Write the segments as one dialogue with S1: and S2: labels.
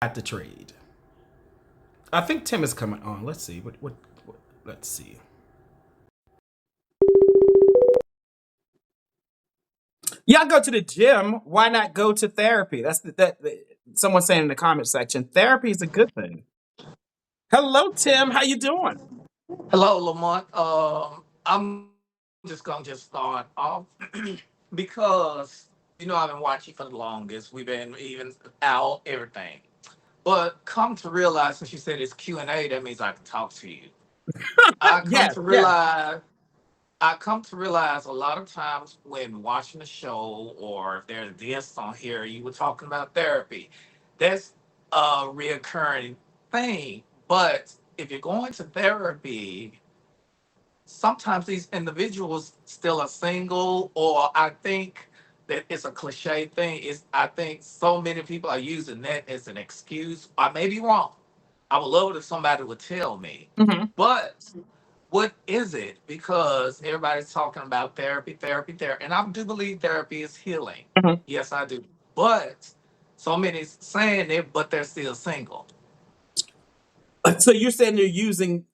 S1: At the trade. I think Tim is coming on. Let's see. What let's see. Y'all go to the gym. Why not go to therapy? Someone saying in the comment section. Therapy is a good thing. Hello, Tim. How you doing?
S2: Hello, Lamont. I'm just gonna just start off because I've been watching for the longest. We've been even out everything, but come to realize, since you said it's Q&A, that means I can talk to you. I come
S1: Yes,
S2: to
S1: yes.
S2: realize. I come to realize a lot of times when watching a show or if there's guests on here, you were talking about therapy. That's a reoccurring thing. But if you're going to therapy, sometimes these individuals still are single, or I think that it's a cliche thing. Is I think so many people are using that as an excuse. I may be wrong. I would love it if somebody would tell me.
S1: Hmm.
S2: But what is it? Because everybody's talking about therapy, therapy, therapy. And I do believe therapy is healing.
S1: Hmm.
S2: Yes, I do. But so many saying it, but they're still single.
S1: So you're saying you're using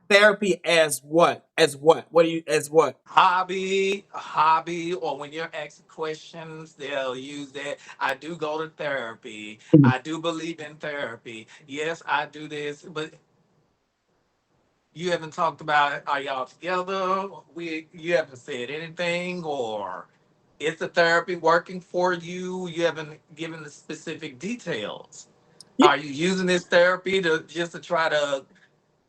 S1: therapy as what? As what? What do you as what?
S2: Hobby, or when you're asking questions, they'll use that. I do go to therapy. I do believe in therapy. Yes, I do this, but you haven't talked about it. Are y'all together? You haven't said anything, or is the therapy working for you? You haven't given the specific details.
S1: Yeah.
S2: Are you using this therapy to just to try to?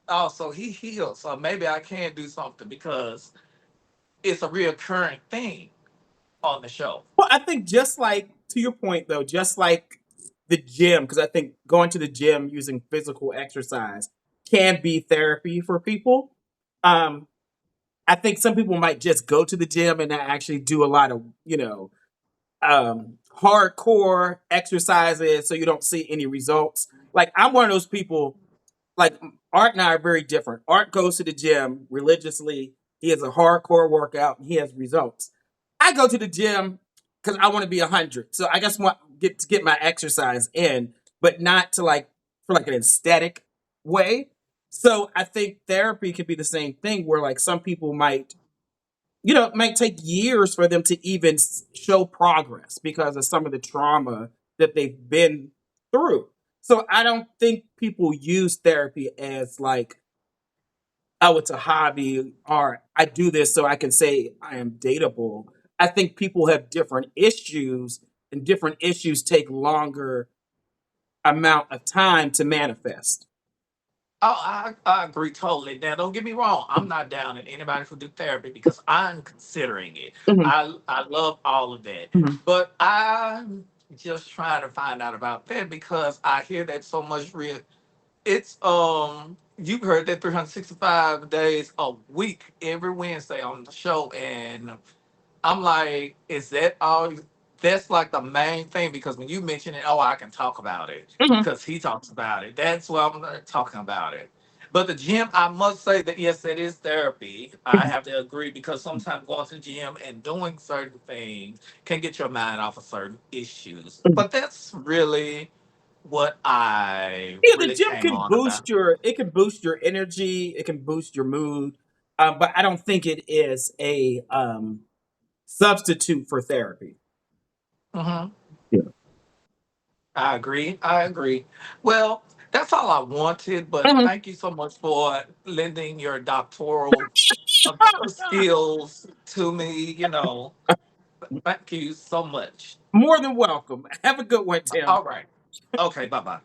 S2: Oh, so he heals. So maybe I can do something because it's a reoccurring thing on the show.
S1: Well, I think just like to your point though, just like the gym, because I think going to the gym using physical exercise can be therapy for people. Um, I think some people might just go to the gym and not actually do a lot of, hardcore exercises so you don't see any results. Like I'm one of those people, like Art and I are very different. Art goes to the gym religiously. He has a hardcore workout and he has results. I go to the gym because I want to be 100. So I just want get my exercise in, but not to like for like an aesthetic way. So I think therapy could be the same thing where like some people might, it might take years for them to even show progress because of some of the trauma that they've been through. So I don't think people use therapy as like, oh, it's a hobby or I do this so I can say I am dateable. I think people have different issues and different issues take longer amount of time to manifest.
S2: Oh, I agree totally. Now, don't get me wrong. I'm not down at anybody who do therapy because I'm considering it.
S1: Mhm,
S2: I love all of that,
S1: mhm.
S2: but I'm just trying to find out about that because I hear that so much. Real, it's you've heard that 365 days a week every Wednesday on the show, and I'm like, is that all? That's like the main thing because when you mention it, oh, I can talk about it
S1: Mhm.
S2: because he talks about it. That's why I'm talking about it. But the gym, I must say that yes, it is therapy. I have to agree because sometimes going to the gym and doing certain things can get your mind off of certain issues.
S1: Mhm.
S2: But that's really what I
S1: Yeah, the
S2: really
S1: gym
S2: came
S1: can
S2: on about.
S1: boost your energy, it can boost your mood, but I don't think it is a substitute for therapy.
S2: Mhm.
S1: Yeah.
S2: I agree. I agree. Well, that's all I wanted, but
S1: Mhm.
S2: thank you so much for lending your doctoral skills to me. Thank you so much.
S1: More than welcome. Have a good one, Tim.
S2: All right. Okay. Bye bye.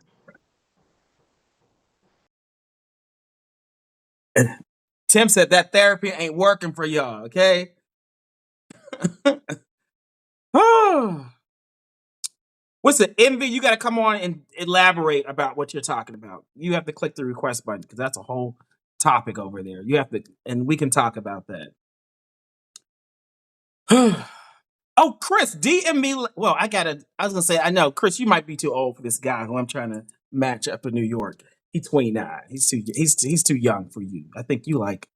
S1: Tim said that therapy ain't working for y'all, okay? What's the envy? You got to come on and elaborate about what you're talking about. You have to click the request button because that's a whole topic over there. You have to, and we can talk about that. Oh, Chris, DM me. Well, I was gonna say, I know, Chris, you might be too old for this guy who I'm trying to match up in New York. He's 29. He's too young for you. I think you like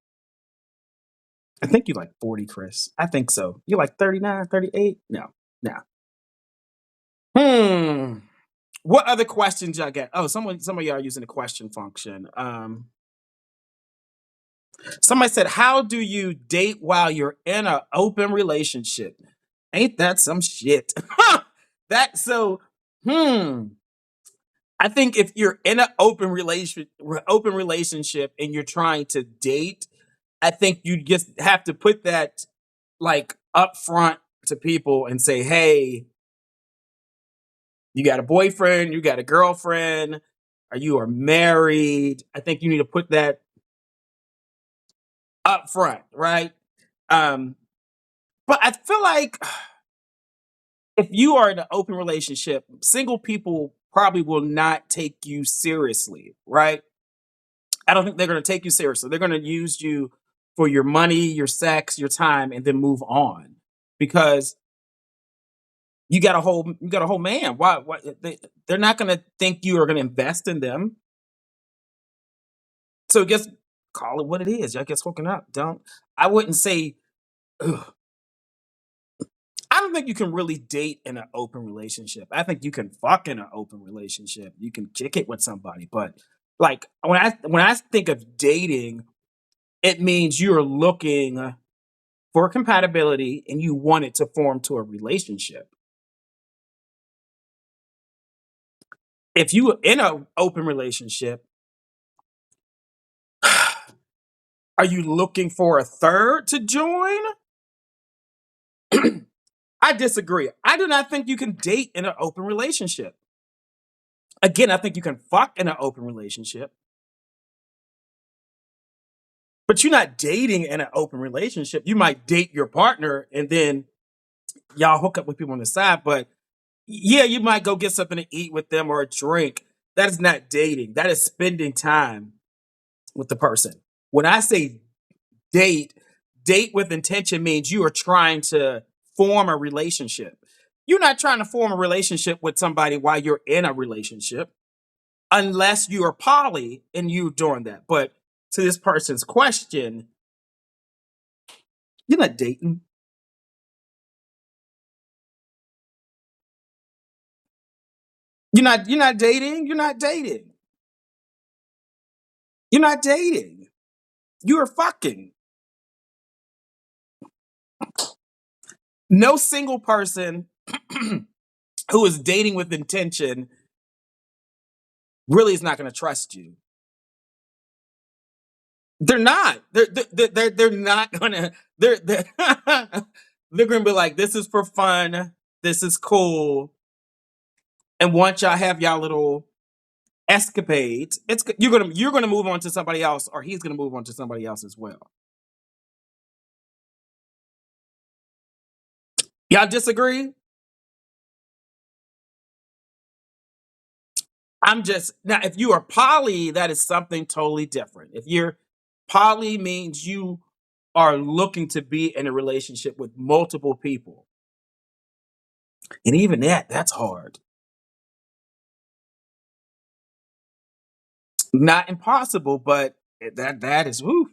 S1: 40, Chris. I think so. You like 39, 38? No, no. Hmm. What other questions y'all get? Oh, some of y'all are using the question function. Somebody said, "How do you date while you're in an open relationship?" Ain't that some shit? that so. Hmm. I think if you're in an open relationship, and you're trying to date, I think you just have to put that like up front to people and say, "Hey, you got a boyfriend, you got a girlfriend, or you are married." I think you need to put that up front, right? Um, but I feel like if you are in an open relationship, single people probably will not take you seriously, right? I don't think they're going to take you seriously. They're going to use you for your money, your sex, your time, and then move on because you got a whole man. Why they're not going to think you are going to invest in them. So just call it what it is. Y'all just hooking up. Don't I wouldn't say ugh. I don't think you can really date in an open relationship. I think you can fuck in an open relationship. You can kick it with somebody, but like when I think of dating, it means you're looking for compatibility and you want it to form to a relationship. If you are in an open relationship, are you looking for a third to join? I disagree. I do not think you can date in an open relationship. Again, I think you can fuck in an open relationship, but you're not dating in an open relationship. You might date your partner and then y'all hook up with people on the side, but yeah, you might go get something to eat with them or a drink. That is not dating. That is spending time with the person. When I say date, date with intention means you are trying to form a relationship. You're not trying to form a relationship with somebody while you're in a relationship, unless you are poly and you doing that. But to this person's question, you're not dating. You're not dating. You're not dating. You're not dating. You are fucking. No single person who is dating with intention really is not going to trust you. They're not. They're not gonna. They're they're gonna be like, this is for fun. This is cool. And once y'all have y'all little escapades, you're gonna move on to somebody else, or he's gonna move on to somebody else as well. Y'all disagree? I'm just now. If you are poly, that is something totally different. If you're poly, means you are looking to be in a relationship with multiple people, and even that's hard. Not impossible, but that is woo.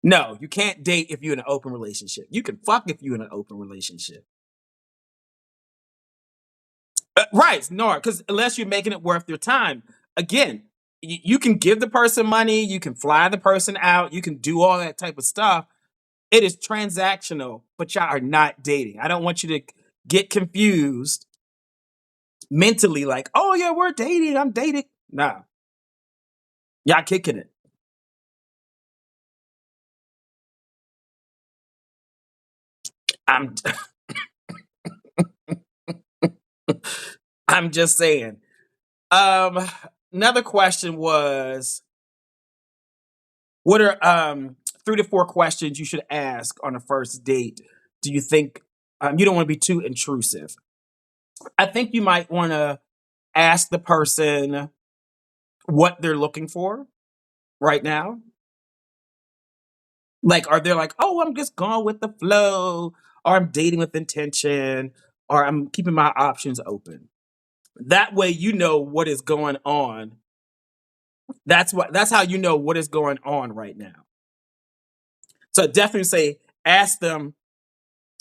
S1: No, you can't date if you're in an open relationship. You can fuck if you're in an open relationship. Right, no, because unless you're making it worth your time. Again, you can give the person money, you can fly the person out, you can do all that type of stuff. It is transactional, but y'all are not dating. I don't want you to get confused mentally, like, oh yeah, we're dating, I'm dating. Nah, y'all kicking it. I'm I'm just saying. Um, Another question was, what are 3 to 4 questions you should ask on a first date? Do you think you don't want to be too intrusive? I think you might want to ask the person what they're looking for right now. Like, are they like, oh, I'm just going with the flow, or I'm dating with intention, or I'm keeping my options open. That way, you know what is going on. That's how you know what is going on right now. So definitely say, ask them,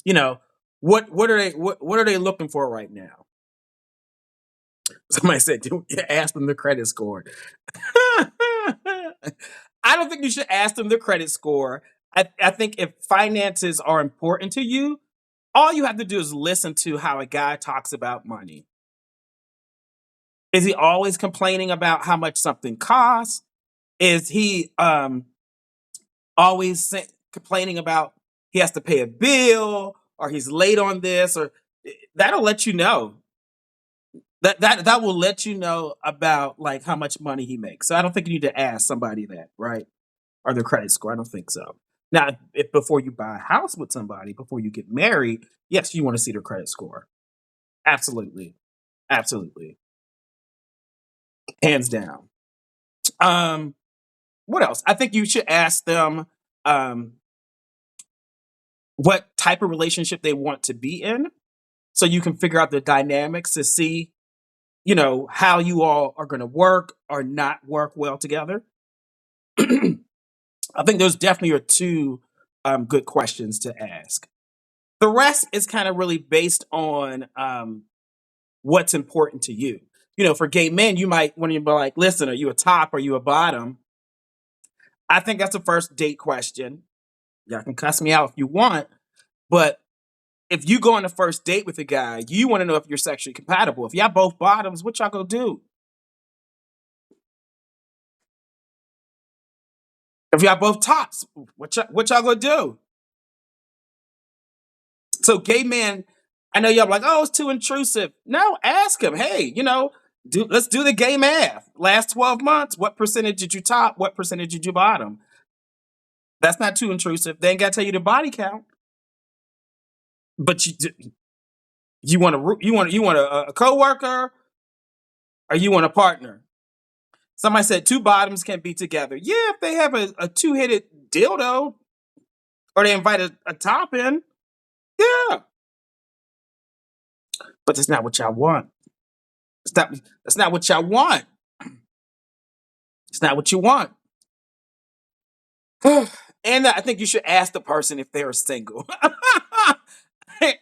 S1: you know, what are they looking for right now? Somebody said, ask them the credit score. I don't think you should ask them the credit score. I think if finances are important to you, all you have to do is listen to how a guy talks about money. Is he always complaining about how much something costs? Is he always complaining about he has to pay a bill or he's late on this or that'll let you know. That will let you know about like how much money he makes. So I don't think you need to ask somebody that, right? Or their credit score. I don't think so. Now, if before you buy a house with somebody, before you get married, yes, you want to see their credit score. Absolutely. Absolutely. Hands down. Um, what else? I think you should ask them um what type of relationship they want to be in. So you can figure out the dynamics to see, how you all are going to work or not work well together. I think those definitely are two good questions to ask. The rest is kind of really based on what's important to you. For gay men, you might want to be like, listen, are you a top? Are you a bottom? I think that's a first date question. Y'all can cuss me out if you want, but if you go on a first date with a guy, you want to know if you're sexually compatible. If y'all both bottoms, what y'all gonna do? If y'all both tops, what y'all gonna do? So gay men, I know y'all like, oh, it's too intrusive. No, ask him. Hey, let's do the gay math. Last 12 months, what percentage did you top? What percentage did you bottom? That's not too intrusive. They ain't got to tell you the body count. But you want a coworker or you want a partner? Somebody said two bottoms can be together. Yeah, if they have a two-headed dildo or they invite a top in, yeah. But that's not what y'all want. That's not what y'all want. It's not what you want. And I think you should ask the person if they're single.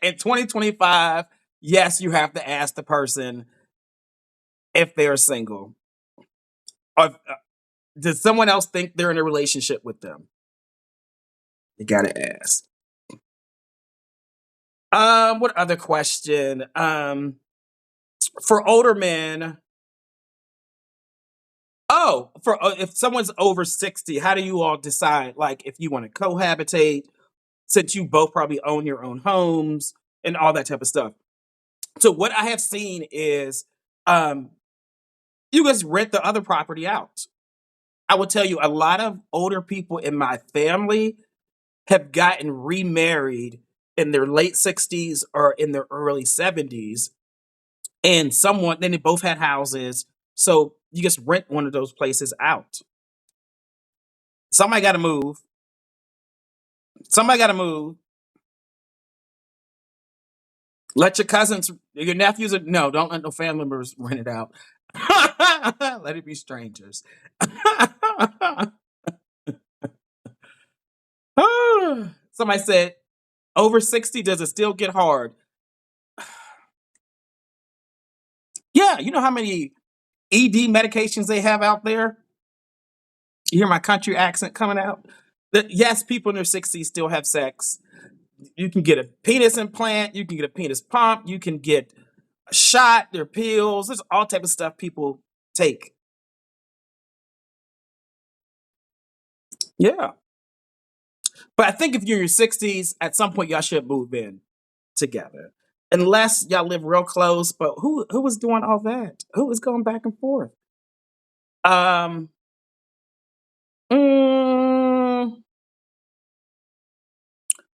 S1: In 2025, yes, you have to ask the person if they're single. Or does someone else think they're in a relationship with them? You gotta ask. What other question? For older men, for if someone's over 60, how do you all decide like if you want to cohabitate since you both probably own your own homes and all that type of stuff? So what I have seen is um you just rent the other property out. I will tell you a lot of older people in my family have gotten remarried in their late 60s or in their early 70s and someone then they both had houses, so you just rent one of those places out. Somebody got to move. Somebody got to move. Let your cousins, your nephews, no, don't let no family members rent it out. Let it be strangers. Somebody said, over 60, does it still get hard? Yeah, you know how many ED medications they have out there? You hear my country accent coming out? Yes, people in their 60s still have sex. You can get a penis implant, you can get a penis pump, you can get a shot, there are pills, there's all type of stuff people take. Yeah. But I think if you're in your 60s, at some point y'all should move in together. Unless y'all live real close, but who was doing all that? Who was going back and forth? Um mm,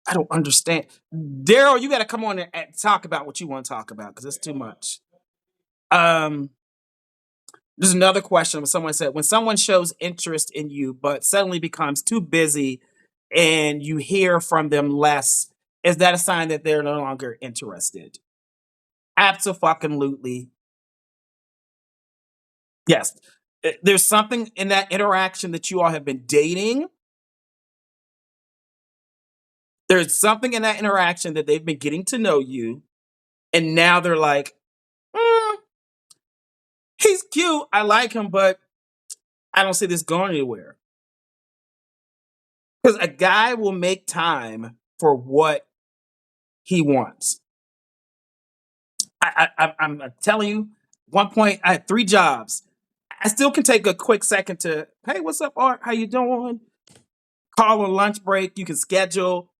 S1: I don't understand. Daryl, you gotta come on and talk about what you want to talk about because it's too much. Um There's another question when someone said, when someone shows interest in you but suddenly becomes too busy and you hear from them less, is that a sign that they're no longer interested? Absolutely. Yes. There's something in that interaction that you all have been dating. There's something in that interaction that they've been getting to know you, and now they're like, "Mm, he's cute. I like him, but I don't see this going anywhere." Because a guy will make time for what he wants. I'm telling you, one point I had 3 jobs. I still can take a quick second to, hey, what's up, Art? How you doing? Call on lunch break. You can schedule.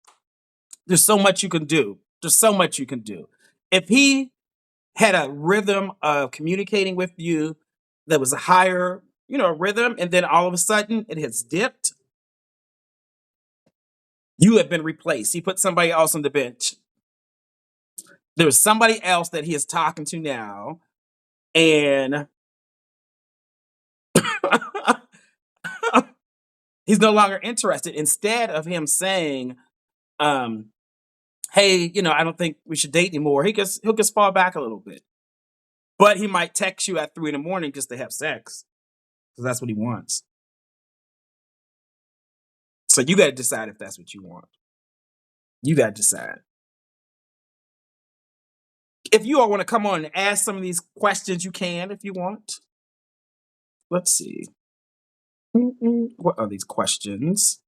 S1: There's so much you can do. There's so much you can do. If he had a rhythm of communicating with you that was a higher, rhythm, and then all of a sudden it has dipped, you have been replaced. He put somebody else on the bench. There's somebody else that he is talking to now, and he's no longer interested. Instead of him saying, um, hey, I don't think we should date anymore, he'll just fall back a little bit. But he might text you at 3 in the morning just to have sex. Because that's what he wants. So you got to decide if that's what you want. You got to decide. If you all want to come on and ask some of these questions, you can if you want. Let's see. What are these questions?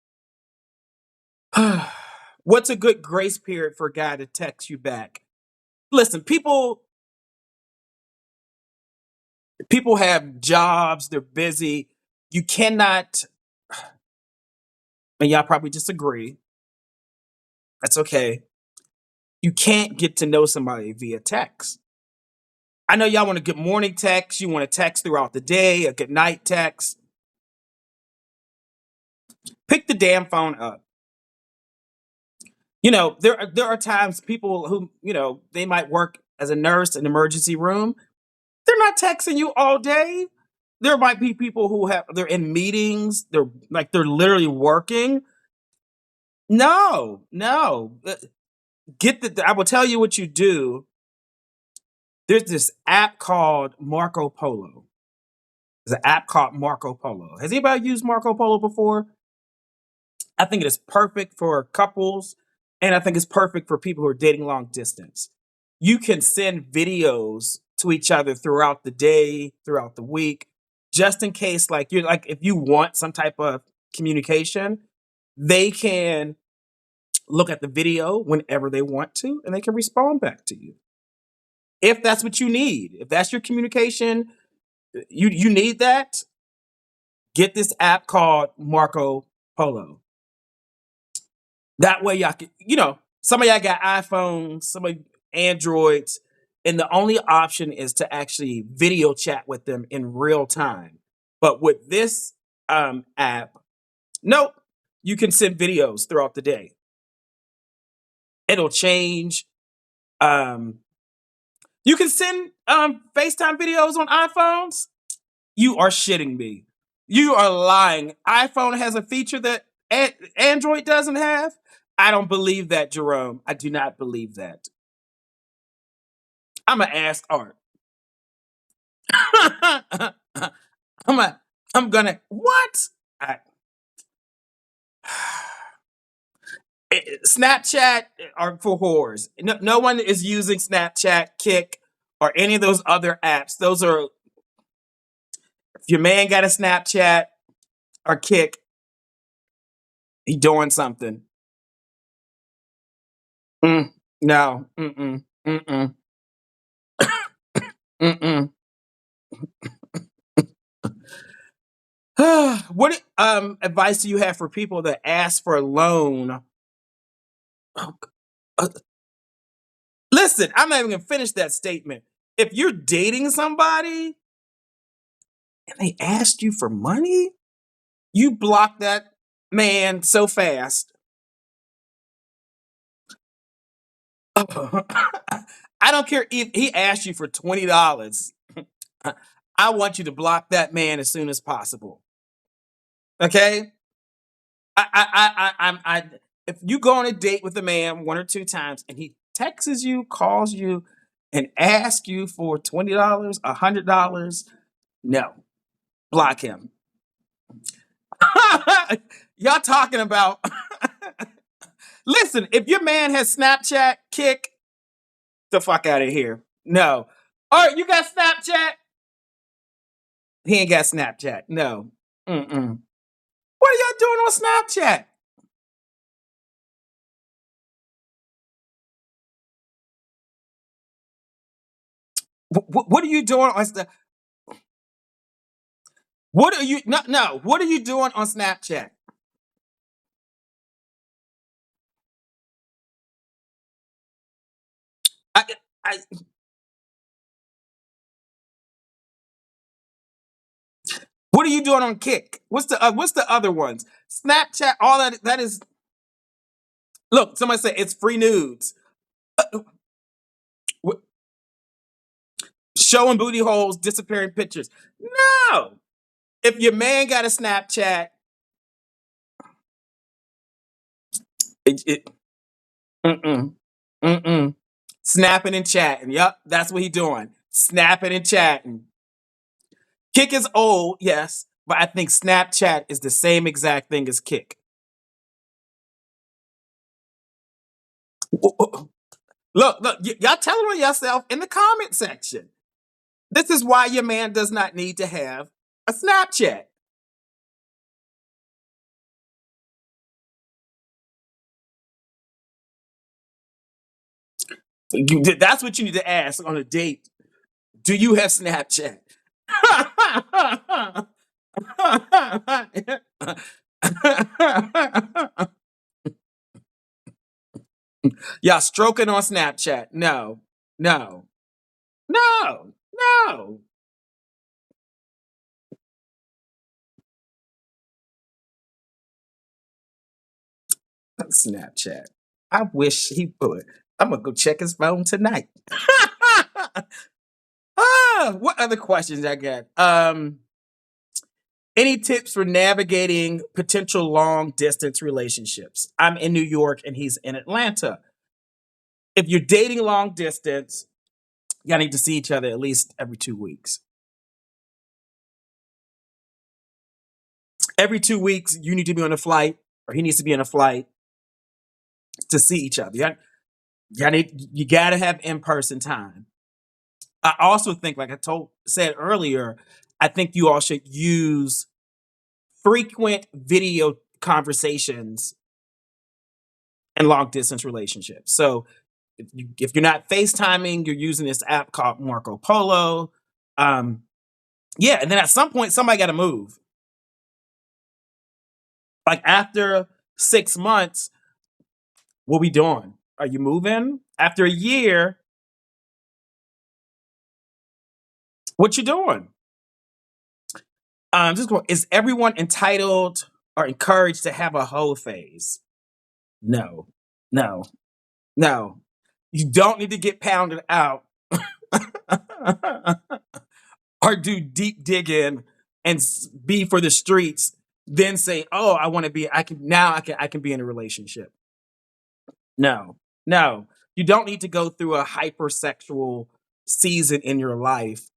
S1: What's a good grace period for a guy to text you back? Listen, people have jobs, they're busy. You cannot, and y'all probably disagree. That's okay. You can't get to know somebody via text. I know y'all want a good morning text, you want to text throughout the day, a good night text. Pick the damn phone up. There are times people who, they might work as a nurse in an emergency room. They're not texting you all day. There might be people who they're in meetings, they're literally working. No. I will tell you what you do. There's this app called Marco Polo. There's an app called Marco Polo. Has anybody used Marco Polo before? I think it is perfect for couples, and I think it's perfect for people who are dating long distance. You can send videos to each other throughout the day, throughout the week, just in case, if you want some type of communication, they can look at the video whenever they want to, and they can respond back to you. If that's what you need, if that's your communication, you need that, get this app called Marco Polo. That way y'all can, some of y'all got iPhones, some of Androids, and the only option is to actually video chat with them in real time. But with this app, nope, you can send videos throughout the day. It'll change. You can send FaceTime videos on iPhones. You are shitting me. You are lying. iPhone has a feature that Android doesn't have. I don't believe that, Jerome. I do not believe that. I'm gonna ask Art. I'm gonna what? Snapchat are for whores. No one is using Snapchat, Kick, or any of those other apps. Those are, if your man got a Snapchat or Kick, he doing something. No. Mm-mm. What advice do you have for people that ask for a loan? Oh, listen, I'm not even gonna finish that statement. If you're dating somebody and they asked you for money, you block that man so fast. I don't care if he asked you for $20. I want you to block that man as soon as possible. Okay? If you go on a date with a man 1 or 2 times and he texts you, calls you, and asks you for $20, $100, no, block him. Y'all talking about Listen, if your man has Snapchat, kick the fuck out of here. No. All right, you got Snapchat? He ain't got Snapchat. No. Mm-mm. What are y'all doing on Snapchat? What are you doing on What are you no? What are you doing on Snapchat? I, I, what are you doing on Kick? What's the other ones? Snapchat, all that is. Look, somebody say it's free nudes. Wh- Showing booty holes, disappearing pictures. No. If your man got a Snapchat, it mm-mm, mm-mm. Snapping and chatting. Yep, that's what he doing. Snapping and chatting. Kick is old, yes, but I think Snapchat is the same exact thing as Kick. Look, y'all telling on yourself in the comment section. This is why your man does not need to have a Snapchat. That's what you need to ask on a date. Do you have Snapchat? Y'all stroking on Snapchat. No, no, no, no. Snapchat. I wish he would. I'm gonna go check his phone tonight. What other questions I got? Any tips for navigating potential long distance relationships? I'm in New York and he's in Atlanta. If you're dating long distance, y'all need to see each other at least every 2 weeks. Every 2 weeks, you need to be on a flight, or he needs to be on a flight to see each other. You gotta have in-person time. I also think, like said earlier, I think you all should use frequent video conversations in long distance relationships. So if you're not FaceTiming, you're using this app called Marco Polo. Um, yeah, and then at some point, somebody got to move. Like after 6 months, what we doing? Are you moving? After a year, what you doing? Is everyone entitled or encouraged to have a hoe phase? No, no, no. You don't need to get pounded out or do deep digging and be for the streets. Then say, "Oh, I want to be. I can now. I can be in a relationship." No, no. You don't need to go through a hypersexual season in your life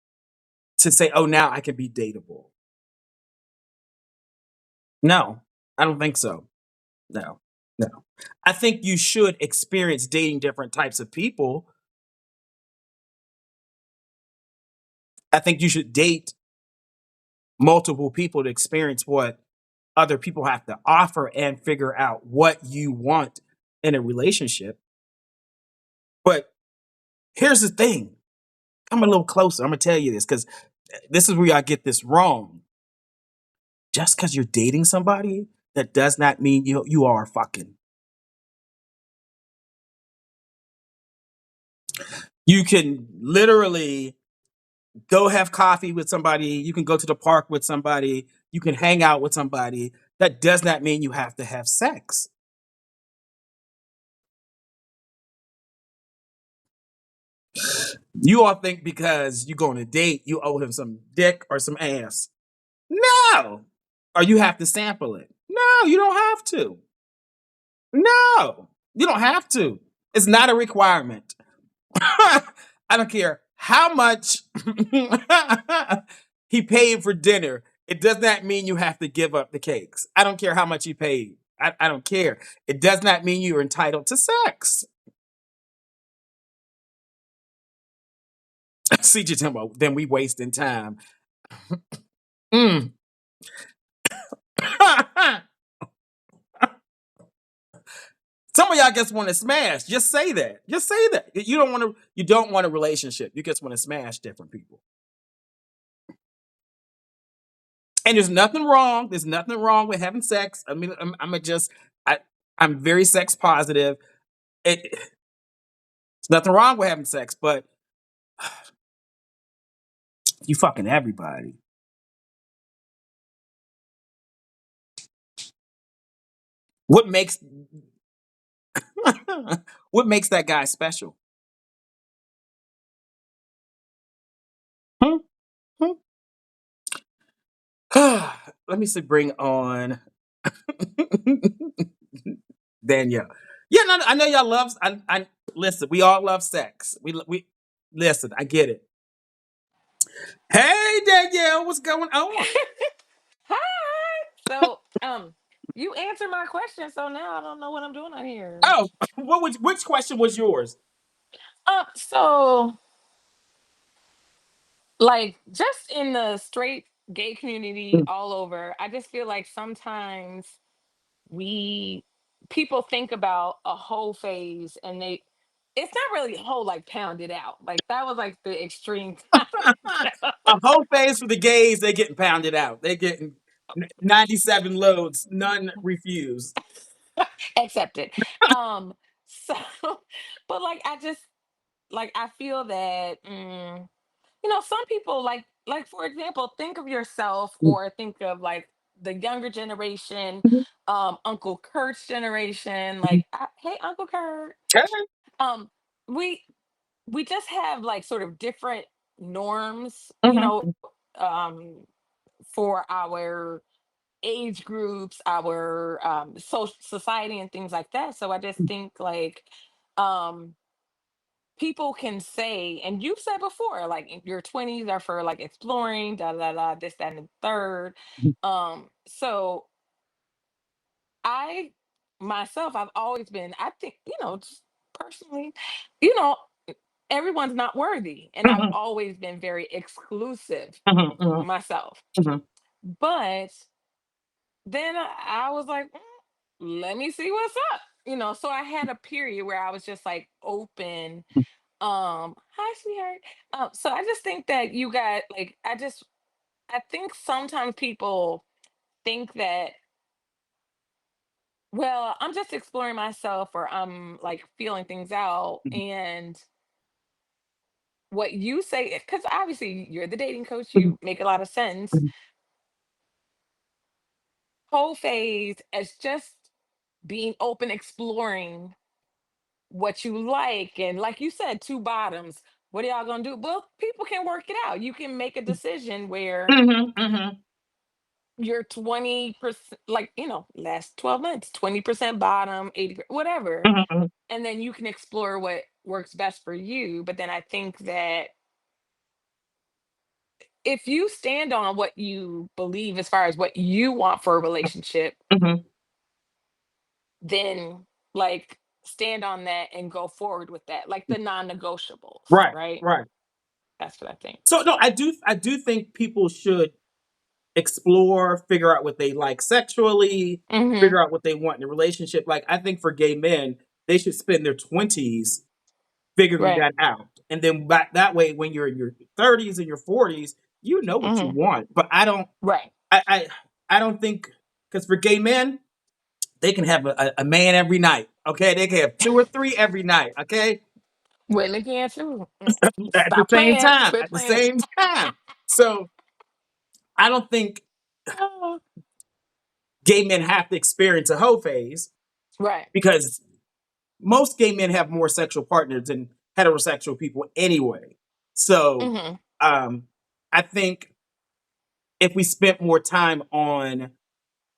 S1: to say, "Oh, now I can be dateable." No, I don't think so. No, no. I think you should experience dating different types of people. I think you should date multiple people to experience what other people have to offer and figure out what you want in a relationship. But here's the thing. I'm a little closer. I'm gonna tell you this because this is where I get this wrong. Just because you're dating somebody, that does not mean you are fucking. You can literally go have coffee with somebody. You can go to the park with somebody. You can hang out with somebody. That does not mean you have to have sex. You all think because you go on a date, you owe him some dick or some ass. No. Or you have to sample it. No, you don't have to. No, you don't have to. It's not a requirement. I don't care how much he paid for dinner. It does not mean you have to give up the cakes. I don't care how much he paid. I don't care. It does not mean you're entitled to sex. See, just then we wasting time. Mm. Some of y'all just want to smash. Just say that. Just say that. You don't want to. You don't want a relationship. You just want to smash different people. And there's nothing wrong. There's nothing wrong with having sex. I mean, I, I'm very sex positive. There's nothing wrong with having sex, but you fucking everybody. What makes what makes that guy special? Hmm? Hmm? Let me see. Bring on Danielle. Yeah, no, I know y'all love. I listen. We all love sex. We listen. I get it. Hey, Danielle, what's going on?
S3: Hi. So, you answered my question, so now I don't know what I'm doing on here.
S1: Oh, which question was yours?
S3: So like just in the straight gay community all over, I just feel like sometimes we people think about a whole phase and it's not really a whole like pounded out. Like that was like the extreme
S1: A whole phase for the gays. They getting pounded out. They getting 97 loads, none refused.
S3: accepted. So but like I just like I feel that some people like for example, think of yourself or think of like the younger generation, Uncle Kurt's generation, like hey Uncle Kurt. Um we we just have like sort of different norms, um for our age groups, our social society and things like that. So I just think like um people can say, and you've said before, like in your 20s are for like exploring, da da da, this, that, and the third. So I myself, I've always been, I think, just personally, you know, everyone's not worthy. And I've always been very exclusive myself. But then I was like, let me see what's up. So I had a period where I was just like open. Hi, sweetheart. So I just think that you got like I think sometimes people think that, well, I'm just exploring myself or I'm like feeling things out. And what you say, because obviously you're the dating coach, you make a lot of sense. Whole phase as just being open, exploring what you like. And like you said, two bottoms. What are y'all gonna do? Well, people can work it out. You can make a decision where you're 20%, like, last 12 months, 20% bottom, 80, whatever. And then you can explore what works best for you. But then I think that if you stand on what you believe as far as what you want for a relationship, then like stand on that and go forward with that, like the non-negotiables,
S1: Right,
S3: right?
S1: right.
S3: That's what I think.
S1: So no, I do think people should explore, figure out what they like sexually,
S3: Hmm.
S1: figure out what they want in a relationship. Like I think for gay men, they should spend their 20s figuring
S3: Right.
S1: that out. And then that way when you're in your 30s and your 40s, you know what you
S3: Hmm.
S1: want. But
S3: Right.
S1: I I don't think because for gay men, they can have a man every night. Okay. They can have two or three every night. Okay.
S3: Women can too.
S1: At the
S3: Stop
S1: same
S3: playing.
S1: time.
S3: Quit
S1: At the
S3: playing.
S1: same time. So I don't think
S3: Oh,
S1: gay men have to experience a hoe phase
S3: right.
S1: because most gay men have more sexual partners than heterosexual people anyway. So
S3: Hmm.
S1: um, I think if we spent more time on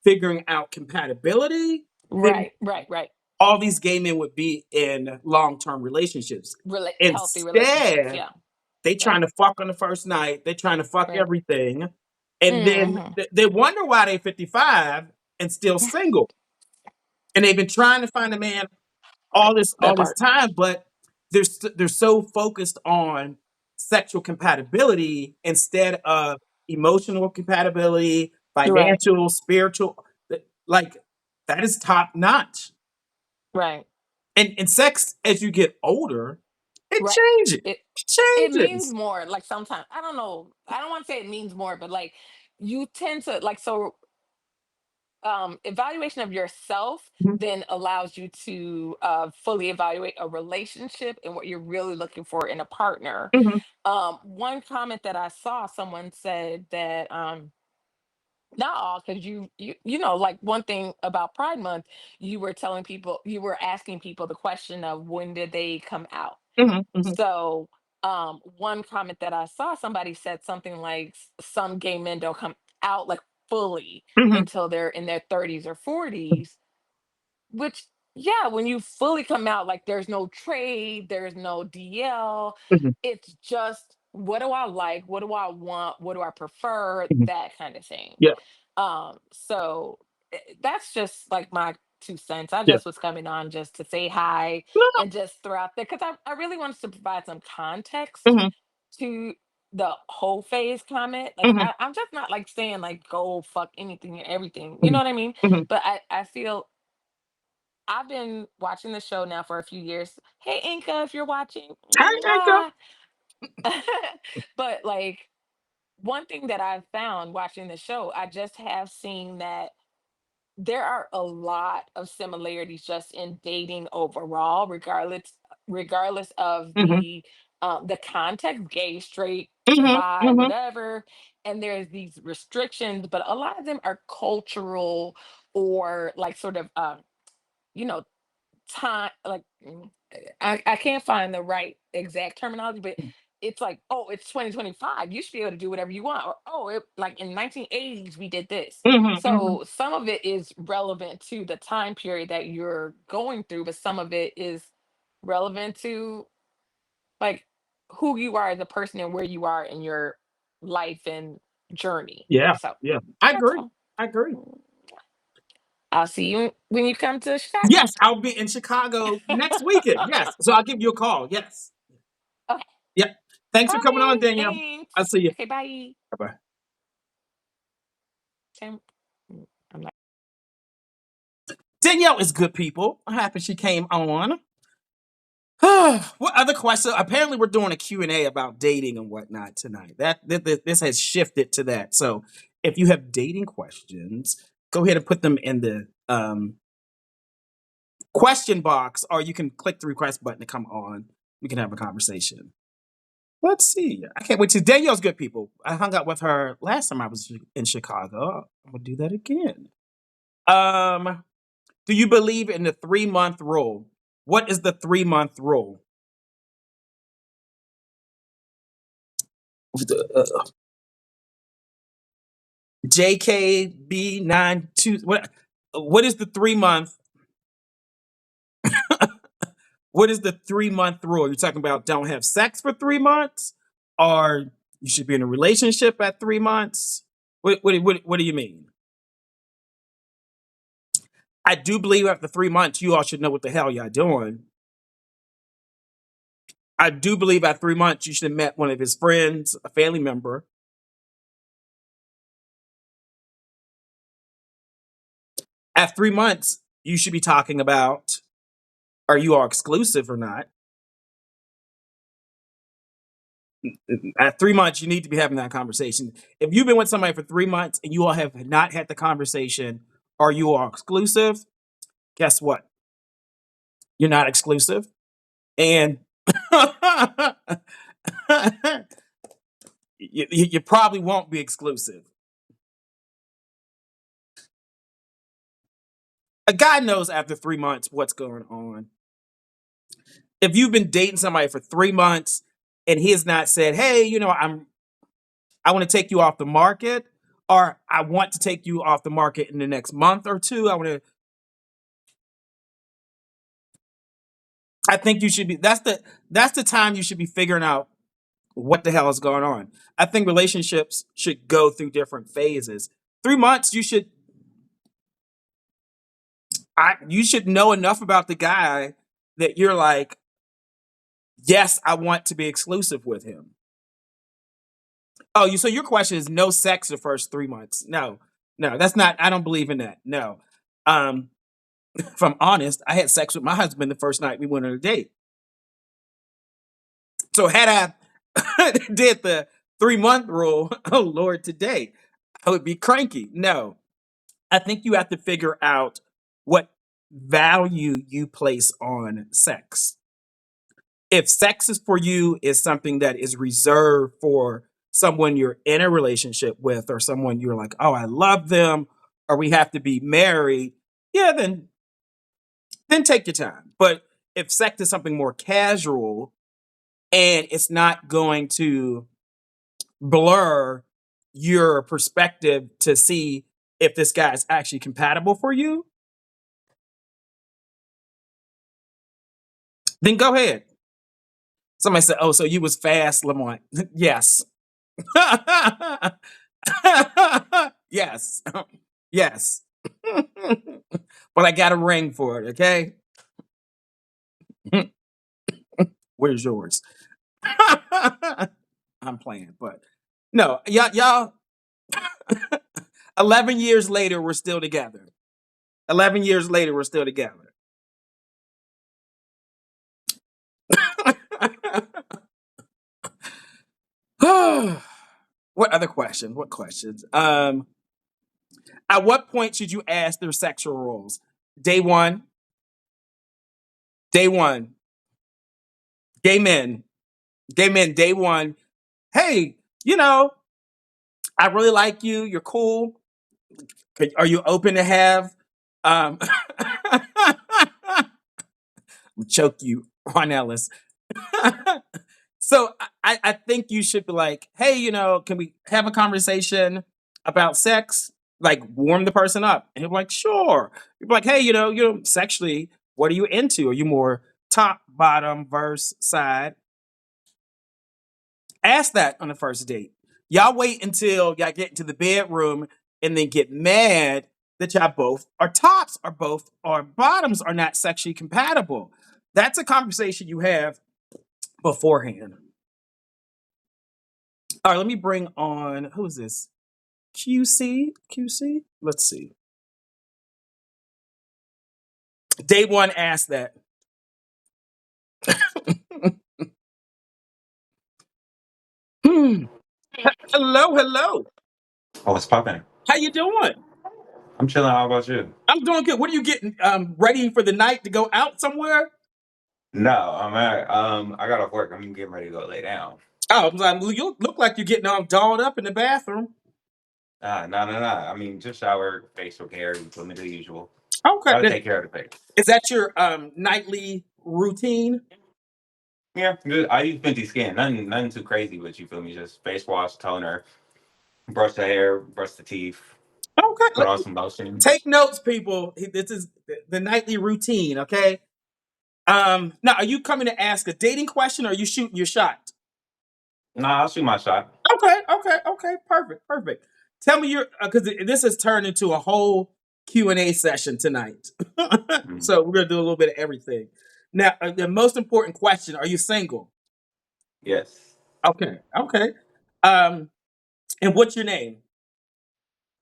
S1: figuring out compatibility, then
S3: Right. Right. Right.
S1: all these gay men would be in long-term relationships.
S3: Healthy relationships.
S1: Instead,
S3: Yeah.
S1: they
S3: Yeah.
S1: trying to fuck on the first night. They trying to fuck
S3: Right.
S1: everything, and then
S3: Hmm.
S1: they wonder why they 55 and still single. And they've been trying to find a man all this
S3: That
S1: all this
S3: part.
S1: time, but they're so focused on sexual compatibility instead of emotional compatibility,
S3: You're right.
S1: financial, spiritual. Like that is top notch.
S3: Right.
S1: And sex as you get older, it
S3: Right.
S1: changes.
S3: It
S1: It
S3: it means
S1: changes.
S3: more. Like sometimes I don't know. I don't want to say it means more, but like you tend to like so evaluation of yourself
S1: Mhm,
S3: then allows you to fully evaluate a relationship and what you're really looking for in a partner.
S1: mhm,
S3: One comment that I saw, someone said that not all, because you know, like one thing about Pride Month, you were telling people, you were asking people the question of when did they come out.
S1: mhm, mhm,
S3: So one comment that I saw, somebody said something like some gay men don't come out like fully
S1: mhm,
S3: until they're in their 30s or 40s, which, yeah, when you fully come out, like there's no trade, there's no DL.
S1: mhm,
S3: It's just what do I like? What do I want? What do I prefer?
S1: mhm.
S3: That kind of thing.
S1: Yeah,
S3: So that's just like my 2 cents. I
S1: yeah.
S3: just was coming on just to say hi
S1: No,
S3: and just throw out there because I really wanted to provide some context
S1: mhm,
S3: to the whole phase comment. Like
S1: mhm,
S3: I'm just not like saying like go fuck anything and everything. You know
S1: mhm,
S3: what I mean?
S1: mhm.
S3: But I feel I've been watching the show now for a few years. Hey, Inka, if you're watching,
S1: Hi, Anchor.
S3: mwah. But like one thing that I've found watching the show, I just have seen that there are a lot of similarities just in dating overall, regardless of
S1: Mhm,
S3: the context, gay, straight,
S1: mhm,
S3: bi,
S1: mhm.
S3: whatever. And there's these restrictions, but a lot of them are cultural or like sort of you know time like I can't find the right exact terminology, but it's like, oh, it's 2025, you should be able to do whatever you want, or oh, like in 1980s we did this.
S1: Mhm, mhm.
S3: So some of it is relevant to the time period that you're going through, but some of it is relevant to like who you are as a person and where you are in your life and journey.
S1: Yeah,
S3: So
S1: yeah. I
S3: that's
S1: agree.
S3: all.
S1: I agree.
S3: I'll see you when you come to Chicago.
S1: Yes, I'll be in Chicago next weekend. Yes. So I'll give you a call. Yes.
S3: Okay.
S1: Yep. Thanks for coming on,
S3: Okay,
S1: Danielle.
S3: thanks.
S1: I'll see you.
S3: Okay, bye.
S1: Bye-bye.
S3: Sam, I'm not.
S1: Danielle is good people. I'm happy she came on. What other questions? Apparently, we're doing a Q&A about dating and whatnot tonight. This has shifted to that. So if you have dating questions, go ahead and put them in the question box, or you can click the request button to come on. We can have a conversation. Let's see. I can't wait to Danielle's good people. I hung out with her last time I was in Chicago. I'm gonna do that again. Um, do you believe in the 3 month rule? What is the 3 month rule? JKB92. What is the 3 month? What is the 3 month rule? You're talking about don't have sex for 3 months, or you should be in a relationship at 3 months? What do you mean? I do believe after 3 months, you all should know what the hell y'all doing. I do believe at 3 months, you should have met one of his friends, a family member. At 3 months, you should be talking about are you all exclusive or not? At 3 months, you need to be having that conversation. If you've been with somebody for 3 months and you all have not had the conversation, are you all exclusive? Guess what? You're not exclusive. And you probably won't be exclusive. A guy knows after 3 months what's going on. If you've been dating somebody for 3 months and he has not said, "Hey, I want to take you off the market," or "I want to take you off the market in the next month or two," I think you should be. That's the time you should be figuring out what the hell is going on. I think relationships should go through different phases. 3 months, you should. you should know enough about the guy that you're like, yes, I want to be exclusive with him. Oh, so your question is no sex the first 3 months? No, no, that's not. I don't believe in that. No, um, if I'm honest, I had sex with my husband the first night we went on a date. So had I did the 3 month rule, oh Lord, today I would be cranky. No, I think you have to figure out what value you place on sex. If sex is for you is something that is reserved for someone you're in a relationship with or someone you're like, oh, I love them, or we have to be married, yeah, then take your time. But if sex is something more casual and it's not going to blur your perspective to see if this guy is actually compatible for you, then go ahead. Somebody said, "Oh, so you was fast, Lamont?" Yes, yes, yes. But I got a ring for it. Okay, where's yours? I'm playing, but no, y'all. 11 years later, we're still together. 11 years later, we're still together. What other questions? What questions? At what point should you ask their sexual roles? Day one. Day one. Gay men. Gay men. Day one. Hey, I really like you. You're cool. Are you open to have? Um, choke you on Ellis. So I think you should be like, hey, can we have a conversation about sex? Like warm the person up. And he'll be like, sure. You'll be like, hey, sexually, what are you into? Are you more top, bottom, verse, side? Ask that on the first date. Y'all wait until y'all get into the bedroom and then get mad that y'all both are tops or both or bottoms are not sexually compatible. That's a conversation you have beforehand. All right, let me bring on who is this? QC? QC? Let's see. Day one asked that. Hmm. Hello, hello.
S4: Oh, what's popping?
S1: How you doing?
S4: I'm chilling. How about you?
S1: I'm doing good. What are you getting? Ready for the night to go out somewhere?
S4: No, I'm at. I got off work. I'm getting ready to go lay down.
S1: Oh, I'm like, well, you look like you're getting all dolled up in the bathroom.
S4: No, no, no. I mean, just shower, facial care, implement the usual.
S1: Okay.
S4: Gotta take care of the face.
S1: Is that your nightly routine?
S4: Yeah, good. I use Fenty Skin. Nothing too crazy, but you feel me? Just face wash, toner, brush the hair, brush the teeth, put on
S1: Okay.
S4: some lotion.
S1: Take notes, people. This is the nightly routine, okay? Now, are you coming to ask a dating question or are you shooting your shot?
S4: Nah, I'll shoot my shot.
S1: Okay. Perfect, perfect. Tell me your because this has turned into a whole Q&A session tonight.
S4: Mhm.
S1: So we're gonna do a little bit of everything. Now, the most important question: are you single?
S4: Yes.
S1: Okay. Um, and what's your name?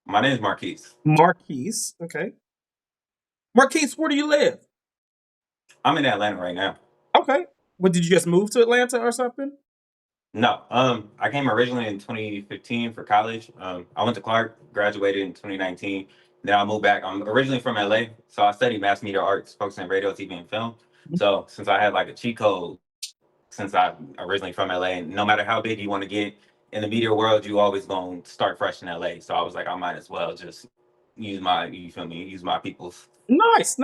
S4: My name is Marquise.
S1: Marquise. Okay. Marquise, where do you live?
S4: I'm in Atlanta right now.
S1: Okay. Well, did you just move to Atlanta or something?
S4: No, I came originally in 2015 for college. I went to Clark, graduated in 2019. Then I moved back. I'm originally from LA, so I studied mass media arts, focusing on radio, TV, and film. So since I had like a cheat code, since I'm originally from LA, and no matter how big you want to get in the media world, you always gonna start fresh in LA. So I was like, I might as well just you feel me, use my people's.
S1: Nice.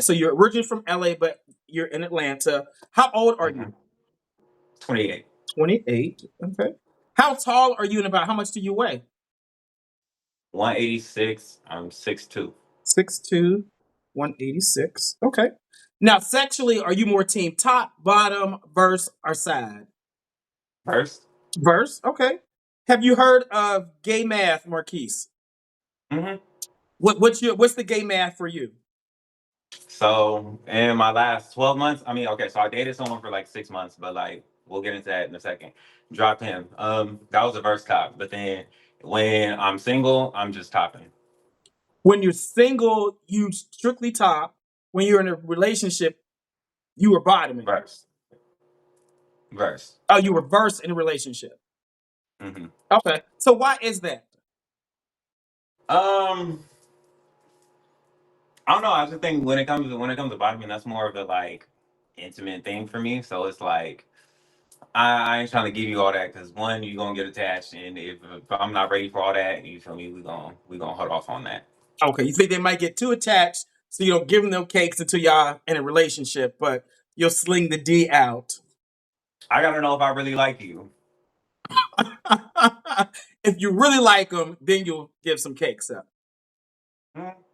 S1: So you're originally from LA, but you're in Atlanta. How old are you?
S4: Mhm. 28,
S1: 28. Okay. How tall are you and about how much do you weigh?
S4: 186. I'm 6'2".
S1: 6'2", 186. Okay. Now, sexually, are you more team top, bottom, verse, or side?
S4: First.
S1: Verse. Okay. Have you heard of gay math, Marquise?
S4: Mm-hmm.
S1: What's the gay math for you?
S4: So in my last 12 months, I mean, okay, so I dated someone for like 6 months, but like we'll get into that in a second. Drop him. That was a verse top. But then when I'm single, I'm just topping.
S1: When you're single, you strictly top. When you're in a relationship, you were bottoming.
S4: Verse. Verse.
S1: Oh, you reverse in a relationship.
S4: hmm
S1: Okay. So why is that?
S4: Um, I don't know. I just think when it comes to bottoming, that's more of a like intimate thing for me. So it's like I ain't trying to give you all that because one, you're gonna get attached, and if I'm not ready for all that, you feel me? We gonna hold off on that.
S1: Okay. You think they might get too attached, so you don't give them no cakes until y'all in a relationship, but you'll sling the D out.
S4: I gotta know if I really like you.
S1: If you really like them, then you'll give some cakes up.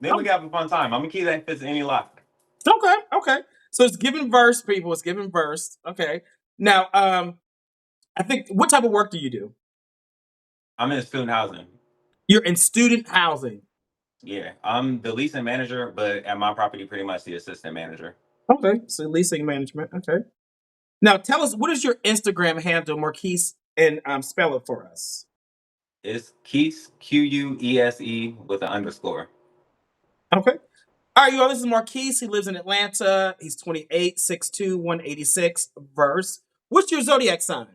S4: Then we can have a fun time. I'm gonna keep that fits any lock.
S1: Okay, okay. So it's given verse, people. It's given verse. Okay. Now, I think what type of work do you do?
S4: I'm in student housing.
S1: You're in student housing.
S4: Yeah, I'm the leasing manager, but at my property, pretty much the assistant manager.
S1: Okay, so leasing management. Okay. Now, tell us what is your Instagram handle, Marquise, and spell it for us.
S4: It's Keese Quese with an underscore.
S1: Okay. All right, you all. This is Marquise. He lives in Atlanta. He's 28, 6'2", 186. Verse. What's your zodiac sign?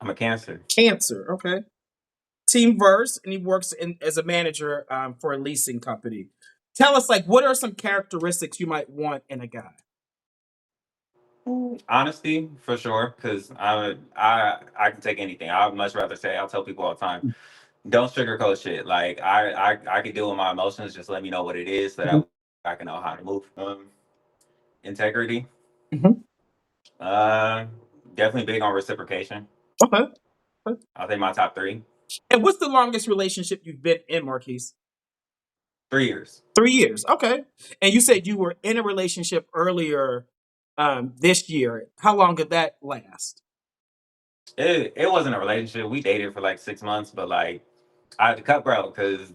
S4: I'm a Cancer.
S1: Cancer. Okay. Team Verse, and he works as a manager for a leasing company. Tell us, like, what are some characteristics you might want in a guy?
S4: Honesty, for sure, because I can take anything. I would much rather say I'll tell people all the time, don't sugarcoat shit. Like I can deal with my emotions. Just let me know what it is so
S1: Mhm.
S4: that I can know how to move. Integrity.
S1: Mhm.
S4: Uh, Definitely big on reciprocation.
S1: Okay. Okay.
S4: I'll say my top three.
S1: And what's the longest relationship you've been in, Marquise?
S4: 3 years.
S1: 3 years. Okay. And you said you were in a relationship earlier this year. How long did that last?
S4: It wasn't a relationship. We dated for like 6 months, but like I had to cut bro because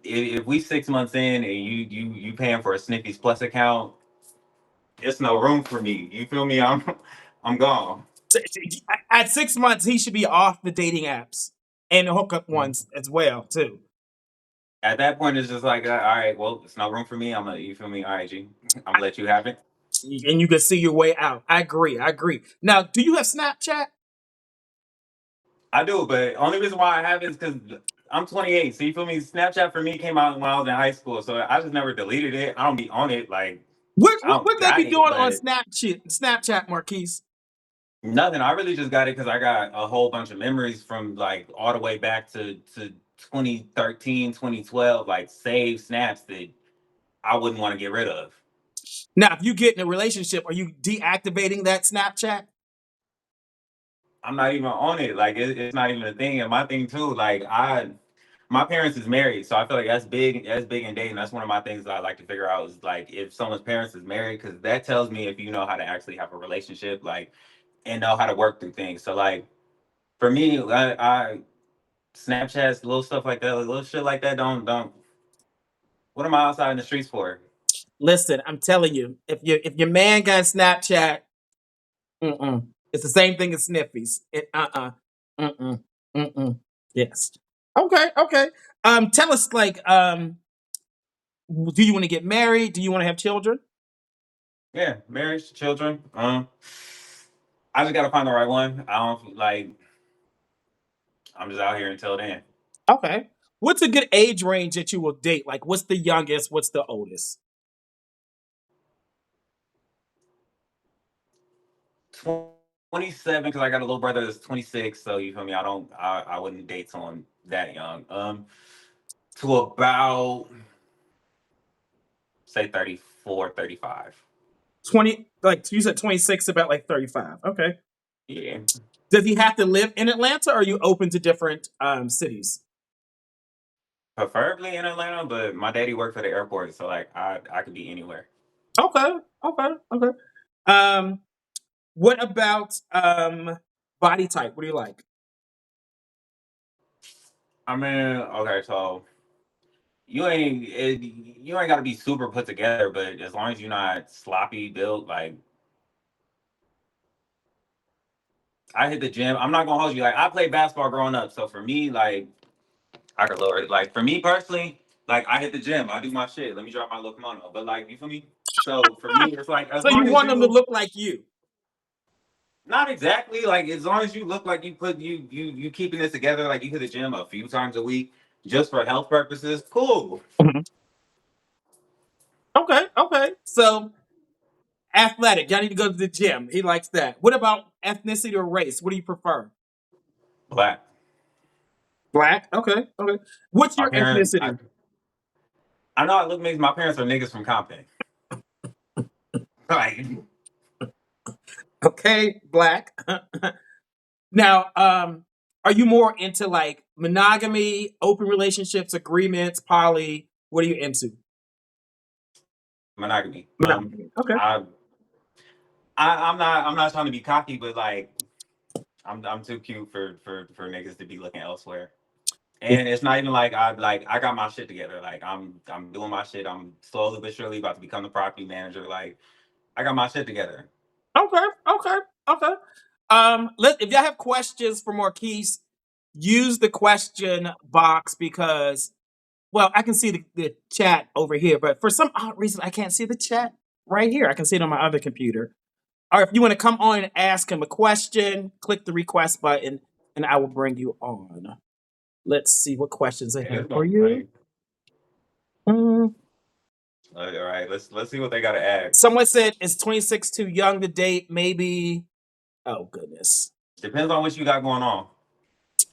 S4: if we 6 months in and you paying for a Sniffy's Plus account, it's no room for me. You feel me? I'm gone.
S1: At 6 months, he should be off the dating apps and the hookup ones as well, too.
S4: At that point, it's just like, all right, well, it's no room for me. I'm gonna, you feel me? All right, G, I'm gonna let you have it.
S1: And you can see your way out. I agree. I agree. Now, do you have Snapchat?
S4: I do, but only reason why I have it is because I'm 28. So you feel me? Snapchat for me came out when I was in high school, so I just never deleted it. I don't be on it, like
S1: What
S4: I
S1: what
S4: don't
S1: would they
S4: got
S1: be
S4: it,
S1: doing on
S4: but
S1: Snapchat, Marquise?
S4: nothing. I really just got it because I got a whole bunch of memories from like all the way back to 2013, 2012, like saved snaps that I wouldn't want to get rid of.
S1: Now, if you get in a relationship, are you deactivating that Snapchat?
S4: I'm not even on it. Like it's not even a thing. And my thing too, like my parents is married, so I feel like that's big. That's big in dating. That's one of my things that I like to figure out is like if someone's parents is married, because that tells me if you know how to actually have a relationship, like and know how to work through things. So like for me, I Snapchats, little stuff like that, little shit like that. Don't. What am I outside in the streets for?
S1: Listen, I'm telling you, if your man got Snapchat, it's the same thing as Sniffy's. Mm-mm, mm-mm. Yes. Okay, okay. Tell us, like, do you want to get married? Do you want to have children?
S4: Yeah, marriage, children. I just gotta find the right one. I don't like. I'm just out here until then.
S1: Okay. What's a good age range that you will date? Like, what's the youngest? What's the oldest?
S4: 27 because I got a little brother that's 26. So you feel me? I wouldn't date someone that young. To about say 34, 35.
S1: 20, like you said, 26, about like 35. Okay.
S4: Yeah.
S1: Does he have to live in Atlanta, or are you open to different cities?
S4: Preferably in Atlanta, but my daddy worked for the airport, so like I could be anywhere.
S1: Okay. Okay. Okay. Um, what about body type? What do you like?
S4: I mean, okay, so you ain't got to be super put together, but as long as you're not sloppy built, like I hit the gym. I'm not gonna hold you. Like I played basketball growing up, so for me, like I could lower it. Like for me personally, like I hit the gym. I do my shit. Let me drop my little kimono. But like you feel me? So for me, it's like as
S1: So you
S4: long as
S1: want them to
S4: you
S1: look like you.
S4: not exactly like as long as you look like you keeping this together, like you hit the gym a few times a week just for health purposes, cool.
S1: Mhm. Okay, okay. So athletic. Y'all need to go to the gym. He likes that. What about ethnicity or race? What do you prefer?
S4: Black.
S1: Black. Okay, okay. What's
S4: My
S1: your
S4: parents,
S1: ethnicity?
S4: I know I look mixed. My parents are niggas from Compton. Like
S1: Okay, black. Now, are you more into like monogamy, open relationships, agreements, poly? What are you into?
S4: monogamy.
S1: Monogamy. Okay.
S4: I, I'm not trying to be cocky, but like I'm too cute for niggas to be looking elsewhere. And it's not even like I got my shit together. Like I'm doing my shit. I'm slowly but surely about to become the property manager. Like I got my shit together.
S1: Okay, okay, okay. If y'all have questions for Marquise, use the question box because, well, I can see the chat over here, but for some odd reason, I can't see the chat right here. I can see it on my other computer. Or if you want to come on and ask him a question, click the request button, and I will bring you on. Let's see what questions I
S4: Yeah,
S1: have
S4: it's
S1: for
S4: gonna be
S1: you.
S4: funny.
S1: Mm,
S4: All right, let's see what they gotta ask.
S1: Someone said, "Is 26 too young to date?" Maybe. Oh goodness.
S4: Depends on what you got going on.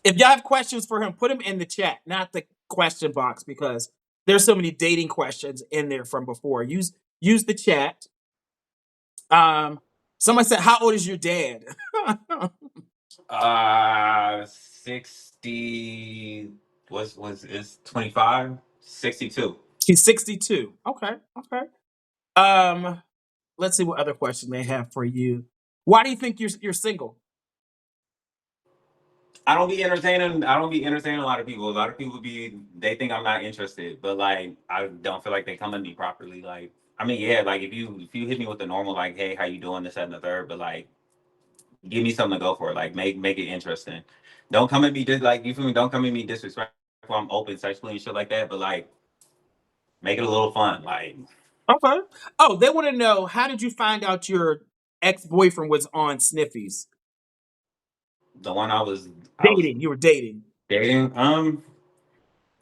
S1: If y'all have questions for him, put them in the chat, not the question box, because there's so many dating questions in there from before. Use the chat. Um, Someone said, "How old is your dad?"
S4: 60 was is 25, 62.
S1: He's 62. Okay, okay. Um, let's see what other question they have for you. Why do you think you're single?
S4: I don't be entertaining a lot of people. A lot of people they think I'm not interested, but like I don't feel like they come at me properly. Like I mean, yeah, like if you hit me with the normal like, hey, how you doing, this, that, and the third, but like give me something to go for. Like make it interesting. Don't come at me just like you feel me, don't come at me disrespectful. I'm open sexually and shit like that, but like make it a little fun. Like
S1: Okay. Oh, they want to know, how did you find out your ex boyfriend was on Sniffies?
S4: the one I was
S1: Dating. You were dating.
S4: dating.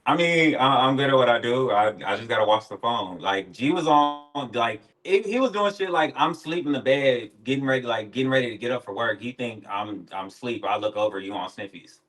S4: I mean, I'm good at what I do. I just gotta watch the phone. Like G was on, like he was doing shit like I'm sleeping in the bed, getting ready to get up for work. He think I'm asleep. I look over, you on Sniffies.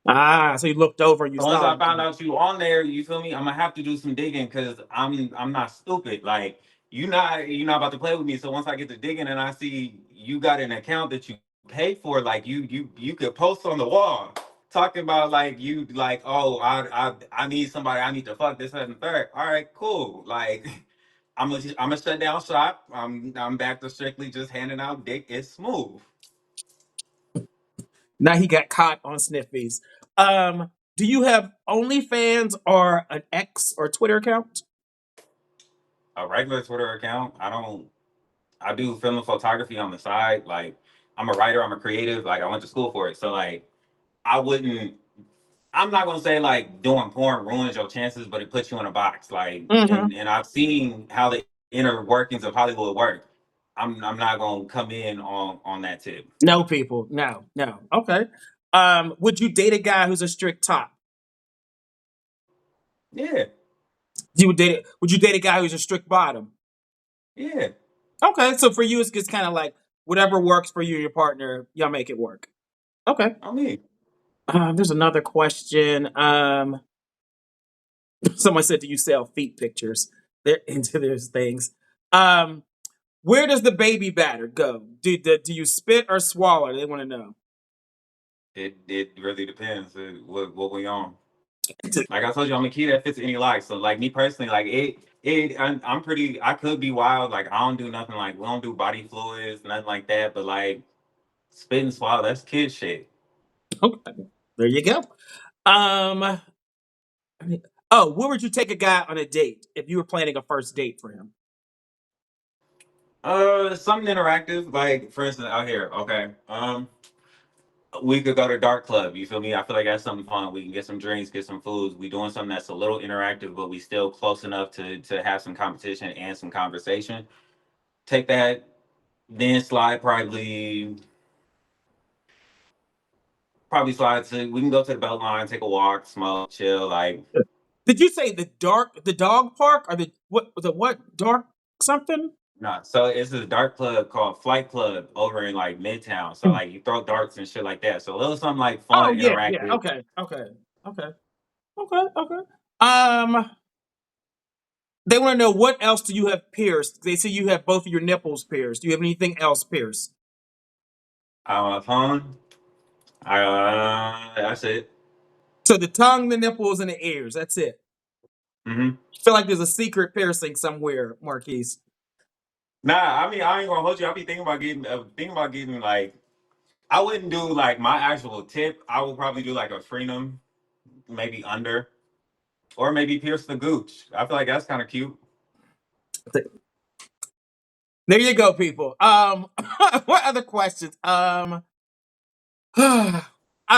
S1: Ah, so you looked over and you
S4: So once
S1: saw
S4: I found
S1: him.
S4: out you on there, you feel me? I'm gonna have to do some digging because I'm not stupid. Like you not about to play with me. So once I get to digging and I see you got an account that you pay for, like you could post on the wall talking about like you like oh I need somebody, I need to fuck this that, and the third. All right, cool. Like I'm gonna shut down shop. I'm back to strictly just handing out dick. It's smooth.
S1: Now he got caught on Sniffies. Do you have OnlyFans or an X or Twitter account?
S4: A regular Twitter account. I do film and photography on the side. Like I'm a writer, I'm a creative. Like I went to school for it. So like I wouldn't. I'm not gonna say like doing porn ruins your chances, but it puts you in a box. Like
S1: Mm-hmm.
S4: and I've seen how the inner workings of Hollywood work. I'm not gonna come in on that tip.
S1: No, people. No, no. Okay. Would you date a guy who's a strict top?
S4: Yeah,
S1: Would you date a guy who's a strict bottom?
S4: yeah.
S1: Okay, so for you, it's just kind of like whatever works for you and your partner, y'all make it work. Okay.
S4: I mean,
S1: There's another question. Someone said, "Do you sell feet pictures?" They're into those things. Um, where does the baby batter go? Do you spit or swallow? They want to know.
S4: it really depends what we on. Like I told you, I'm a key that fits any lock. So like me personally, like I'm pretty. I could be wild. Like I don't do nothing. Like we don't do body fluids, nothing like that. But like spit and swallow, that's kid shit.
S1: Okay, there you go. Um, Oh, where would you take a guy on a date if you were planning a first date for him?
S4: Something interactive, like for instance, out here. Okay, we could go to dark club. You feel me? I feel like that's something fun. We can get some drinks, get some foods. We doing something that's a little interactive, but we still close enough to have some competition and some conversation. Take that, then slide probably slide to. We can go to the belt line, take a walk, smoke, chill. Like
S1: Did you say the dog park, or the what dark something?
S4: nah. So it's a dark club called Flight Club over in like Midtown. So like you throw darts and shit like that. So a little something like
S1: Oh
S4: fun,
S1: yeah, yeah.
S4: interactive.
S1: Okay, okay, okay, okay. Um, they want to know what else do you have pierced? They say you have both of your nipples pierced. Do you have anything else pierced?
S4: Phone. That's it.
S1: So the tongue, the nipples, and the ears. That's it.
S4: Hmm.
S1: I feel like there's a secret piercing somewhere, Marquise.
S4: Nah, I mean I ain't gonna hold you. I be thinking about getting like I wouldn't do like my actual tip. I would probably do like a frenum, maybe under, or maybe pierce the gooch. I feel like that's kind of cute.
S1: There you go, people. What other questions? All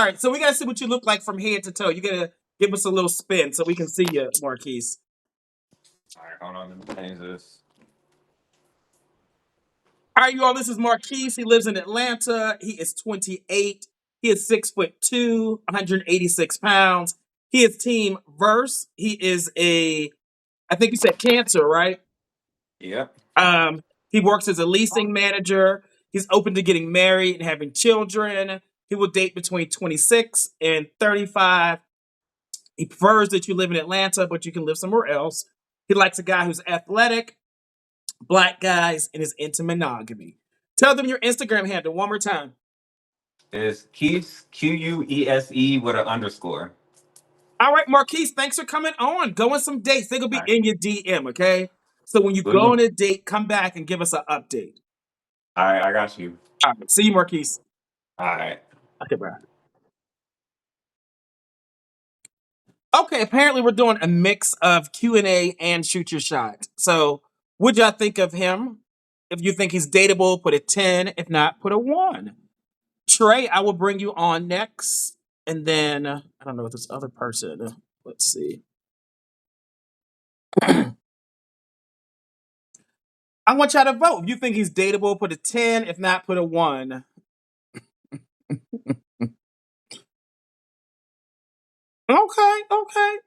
S1: right, so we gotta see what you look like from head to toe. You gotta give us a little spin so we can see you, Marquise.
S4: All right, hold on. Let me change this.
S1: All right, you all. This is Marquise. He lives in Atlanta. He is 28. He is 6'2", 186 pounds. He is team verse. He is a, I think you said cancer, right?
S4: Yep.
S1: He works as a leasing manager. He's open to getting married and having children. He will date between 26 and 35. He prefers that you live in Atlanta, but you can live somewhere else. He likes a guy who's athletic, black guys, and is into monogamy. Tell them your Instagram handle one more time.
S4: It's Keese Quese with an underscore.
S1: All right, Marquise, thanks for coming on. Go on some dates. They're going to
S4: All
S1: be
S4: right.
S1: in your DM, okay? So when you
S4: Will
S1: go
S4: you?
S1: on a date, come back and give us an update.
S4: All right, I got you.
S1: All right, see you, Marquise.
S4: All right.
S1: Okay, bye. Okay, apparently we're doing a mix of Q&A and shoot your shot. So would y'all think of him? If you think he's dateable, put a 10. If not, put a 1. Trey, I will bring you on next. And then, I don't know what this other person, let's see. I want y'all to vote. If you think he's dateable, put a 10. If not, put a 1. Okay, okay. All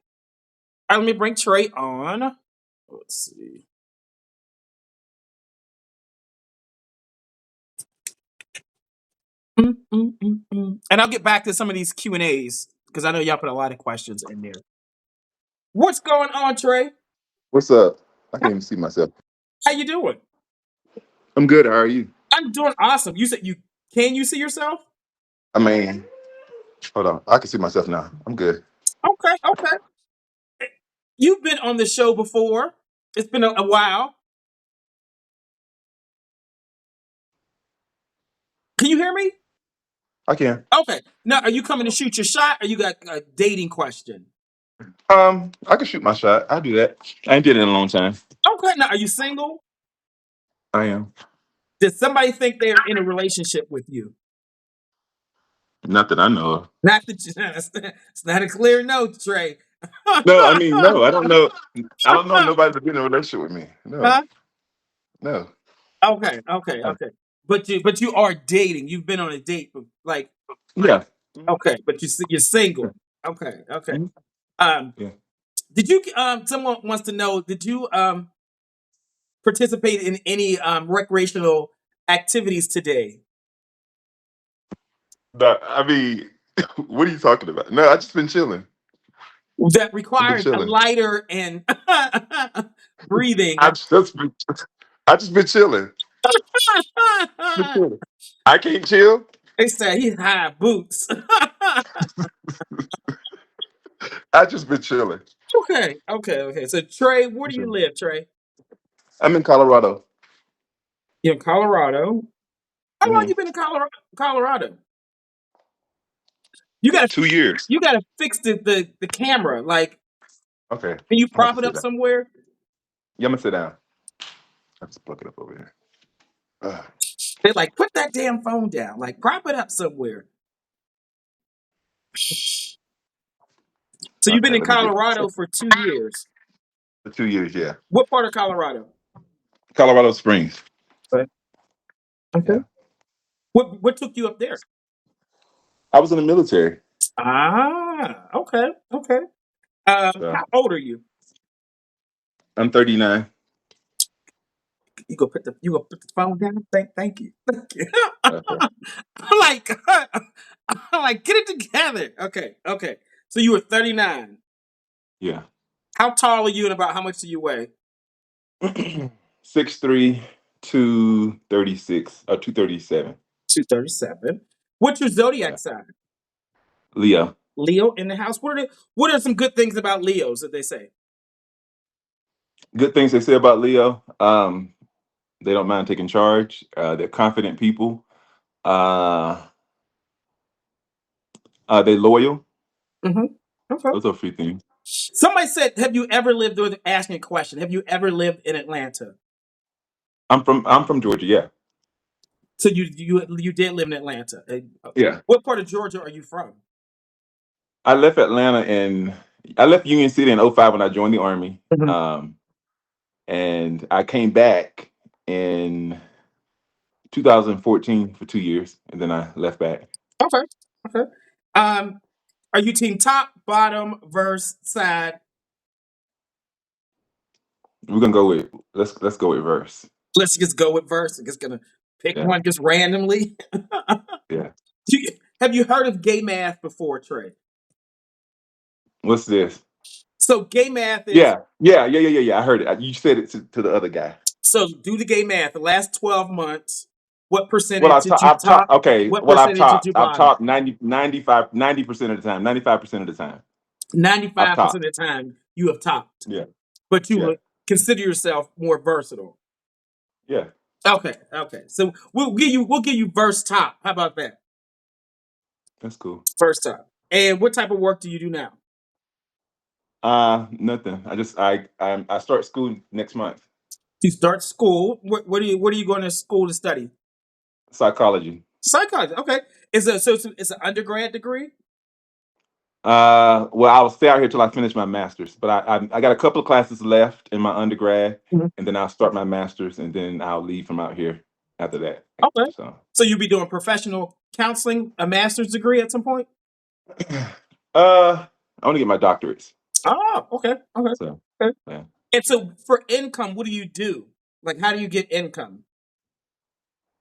S1: right, let me bring Trey on. Let's see. And I'll get back to some of these Q&As because I know y'all put a lot of questions in there. What's going on, Trey?
S5: What's up? I can't even see myself.
S1: How you doing?
S5: I'm good. How are you?
S1: I'm doing awesome. You said you see yourself?
S5: I mean, hold on. I can see myself now. I'm good.
S1: Okay, okay. You've been on the show before. It's been a while. Can you hear me?
S5: I can.
S1: Okay. Now, are you coming to shoot your shot, or you got a dating question?
S5: I can shoot my shot. I'll do that. I ain't did it in a long time.
S1: Okay. Now, are you single?
S5: I am.
S1: Did somebody think they're in a relationship with you?
S5: Not that I know of.
S1: Not that it's not a clear no, Trey.
S5: No, I mean, no. I don't know. I don't know nobody to be in a relationship with me. No,
S1: Huh?
S5: no.
S1: Okay, okay,
S5: Uh,
S1: okay. But you are dating. You've been on a date, but like
S5: yeah.
S1: okay, but you're single. Okay, okay.
S5: Mhm.
S1: Um,
S5: Yeah.
S1: did you? Someone wants to know. Did you participate in any recreational activities today
S5: No, I mean, what are you talking about? No, I just been chilling.
S1: that
S5: I've been
S1: required a
S5: chilling.
S1: lighter and breathing?
S5: I just been. I just been chilling. Been chilling. I can't chill.
S1: They said he had boots.
S5: I just been chilling.
S1: Okay, okay, okay. So Trey, where
S5: Been
S1: do you
S5: chilling.
S1: live, Trey?
S5: I'm in Colorado.
S1: You're in Colorado. How long
S5: Hmm.
S1: you been in Colorado? You gotta
S5: 2 years.
S1: you gotta fix the camera. Like
S5: Okay.
S1: Can you
S5: I have to
S1: prop it
S5: sit
S1: up
S5: down.
S1: somewhere?
S5: Yeah, I'm gonna sit down. I just plug it up over here. Uh,
S1: They're like, put that damn phone down. Like, prop it up somewhere. So you've been
S5: okay,
S1: in
S5: let me get
S1: Colorado for 2 years.
S5: for 2 years. Yeah,
S1: What part of Colorado?
S5: Colorado Springs.
S1: Okay. Okay.
S5: Yeah,
S1: What took you up there?
S5: I was in the military.
S1: Ah, okay, okay.
S5: So
S1: How old are you?
S5: I'm 39.
S1: You go put the phone down. Thank you, thank you.
S5: Okay.
S1: I'm like, I'm like, get it together. Okay, okay. So you were 39.
S5: Yeah.
S1: How tall are you and about how much do you weigh?
S5: 6'3", 236 or 237.
S1: 237. What's your zodiac
S5: Yeah.
S1: sign?
S5: Leo.
S1: Leo in the house. What are some good things about Leos that they say?
S5: Good things they say about Leo. They don't mind taking charge. They're confident people. Uh, they loyal.
S1: Hmm. Okay.
S5: Those are a few things.
S1: Somebody said, "Have you ever lived?" Or asking a question. Have you ever lived in Atlanta?
S5: I'm from Georgia. Yeah.
S1: So you did live in Atlanta.
S5: Yeah.
S1: What part of Georgia are you from?
S5: I left Atlanta and I left Union City in '05 when I joined the army.
S1: Mhm.
S5: And I came back in 2014 for 2 years, and then I left back.
S1: Okay. Okay. Um, are you team top, bottom, verse, side?
S5: We're gonna go with let's go with verse.
S1: Let's just go with verse. I'm just gonna pick
S5: Yeah,
S1: one just randomly.
S5: yeah.
S1: Have you heard of gay math before, Trey?
S5: What's this?
S1: So gay math is
S5: Yeah. I heard it. You said it to the other guy.
S1: so do the gay math. The last 12 months, what
S5: Well,
S1: percentage did you
S5: I've
S1: top?
S5: taught. Okay.
S1: What
S5: Well,
S1: percentage did you
S5: I've
S1: bottom?
S5: taught 90% of the time. 95% of the time, I've
S1: 95%
S5: taught.
S1: of the time you have topped,
S5: Yeah,
S1: but you
S5: yeah,
S1: would consider yourself more versatile.
S5: yeah.
S1: Okay, okay. So we'll give you verse top. How about that?
S5: That's cool.
S1: First top. And what type of work do you do now?
S5: Nothing. I start school next month.
S1: You start school. What are you going to school to study?
S5: Psychology.
S1: Psychology. Okay. It's an undergrad degree?
S5: Well, I will stay out here till I finish my master's, but I got a couple of classes left in my undergrad,
S1: Mhm.
S5: and then I'll start my master's, and then I'll leave from out here after that.
S1: Okay.
S5: So,
S1: So you'll be doing professional counseling, a master's degree at some point?
S5: I want to get my doctorates.
S1: Oh, okay. Okay.
S5: So,
S1: Okay.
S5: yeah.
S1: And so for income, what do you do? Like, how do you get income?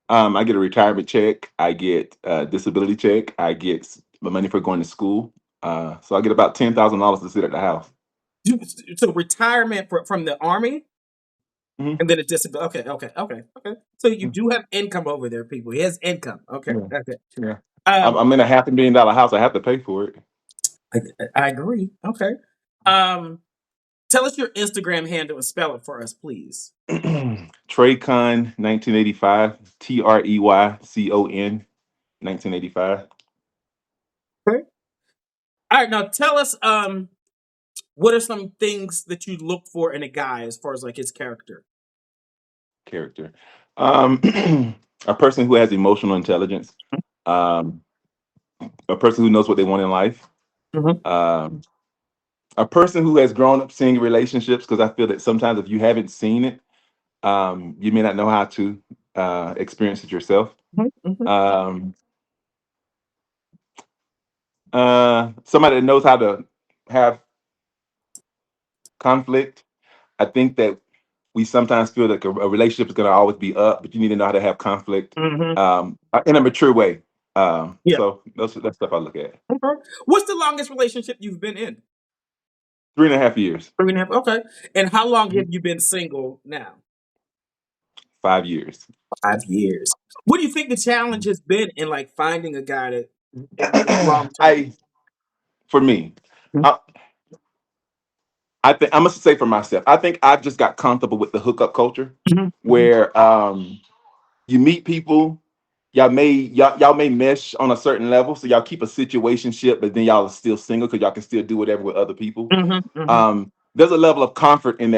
S5: I get a retirement check. I get a disability check. I get my money for going to school. So I get about $10,000 to sit at the house.
S1: You, so retirement from the army
S5: Hmm.
S1: and then a disability. Okay, okay, okay, okay. So you
S5: Yeah,
S1: do have income over there, people. He has income. Okay,
S5: yeah.
S1: okay.
S5: Yeah.
S1: Um,
S5: I'm in a $500,000 house. I have to pay for it.
S1: I, I agree. Okay. Um, tell us your Instagram handle and spell it for us, please.
S5: TreyCon 1985, TreyCon 1985.
S1: Okay. All right. Now tell us. What are some things that you look for in a guy as far as like his character?
S5: Character. Um, a person who has emotional intelligence, um, a person who knows what they want in life,
S1: Mhm.
S5: um, a person who has grown up seeing relationships, because I feel that sometimes if you haven't seen it, you may not know how to experience it yourself.
S1: Mhm. Mhm.
S5: Um, somebody that knows how to have conflict. I think that we sometimes feel like a relationship is going to always be up, but you need to know how to have conflict
S1: Mhm.
S5: in a mature way.
S1: Yeah.
S5: So that's stuff I look at.
S1: Okay. What's the longest relationship you've been in?
S5: 3.5 years,
S1: 3.5. Okay. And how long have
S5: Mhm.
S1: you been single now?
S5: 5 years.
S1: 5 years. What do you think the challenge has been in like finding a guy that is long term?
S5: I for me,
S1: Mhm.
S5: I, I think I must say for myself, I think I've just got comfortable with the hookup culture,
S1: Mhm. Mhm.
S5: where you meet people, y'all may mesh on a certain level, so y'all keep a situationship, but then y'all are still single because y'all can still do whatever with other people.
S1: Mhm. Mhm.
S5: Um, there's a level of comfort in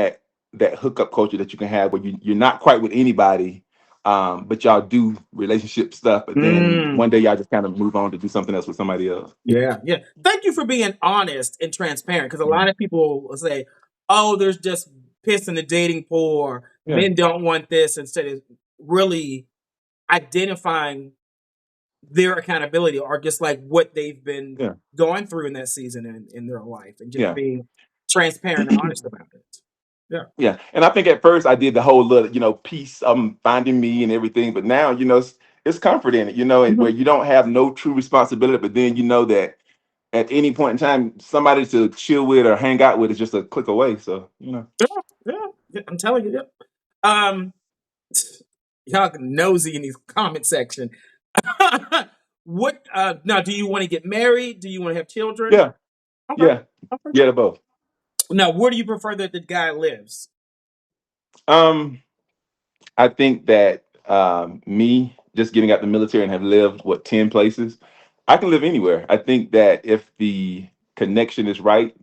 S5: that hookup culture that you can have where you're not quite with anybody, but y'all do relationship stuff, but then
S1: Mm,
S5: one day y'all just kind of move on to do something else with somebody else.
S1: yeah, yeah. Thank you for being honest and transparent because a lot
S5: Mhm.
S1: of people will say, "Oh, there's just piss in the dating pool," or
S5: Yeah,
S1: "Men don't want this," instead of really identifying their accountability or just like what they've been
S5: yeah,
S1: going through in that season in their life and just
S5: yeah.
S1: being transparent and honest about it. Yeah.
S5: Yeah, and I think at first I did the whole little, peace, finding me and everything, but now, it's comfort in it, where
S1: Mhm.
S5: you don't have no true responsibility, but then you know that at any point in time, somebody to chill with or hang out with is just a click away. So.
S1: Yeah, yeah, yeah, I'm telling you. Yeah. Um, y'all nosy in these comment section. What now? Do you want to get married? Do you want to have children?
S5: Yeah,
S1: Okay.
S5: yeah,
S1: Okay.
S5: yeah, to both.
S1: Now, where do you prefer that the guy lives?
S5: Um, I think that me just getting out the military and have lived 10 places, I can live anywhere. I think that if the connection is right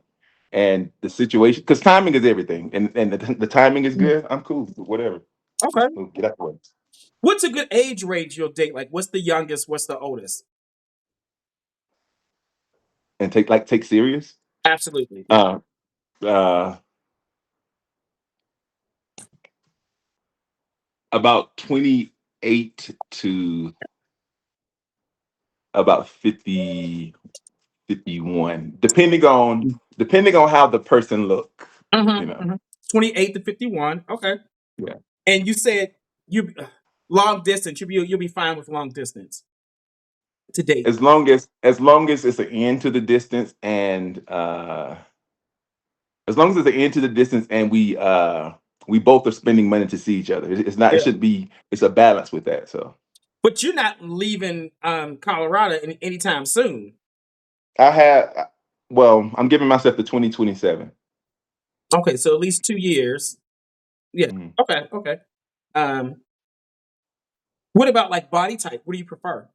S5: and the situation, because timing is everything, and the timing is
S1: Mm,
S5: good, I'm cool with whatever.
S1: okay.
S5: We'll get out the way
S1: What's a good age range you'll date? Like, what's the youngest? What's the oldest?
S5: and take serious.
S1: Absolutely. Yeah.
S5: Uh, uh, about 28 to about 50, 51, depending on how the person look. You
S1: Mm-hmm,
S5: know,
S1: hmm 28 to 51. Okay.
S5: yeah.
S1: And you said you long distance. You'll be fine with long distance to date.
S5: As long as it's an end to the distance, and as long as it's an end to the distance, and we both are spending money to see each other. It's not. It
S1: Yeah.
S5: should be. It's a balance with that. So
S1: But you're not leaving Colorado anytime soon.
S5: I have. Well, I'm giving myself to 2027.
S1: Okay, so at least 2 years. Yeah.
S5: Mhm.
S1: Okay. Okay. Um, what about like body type? What do you prefer?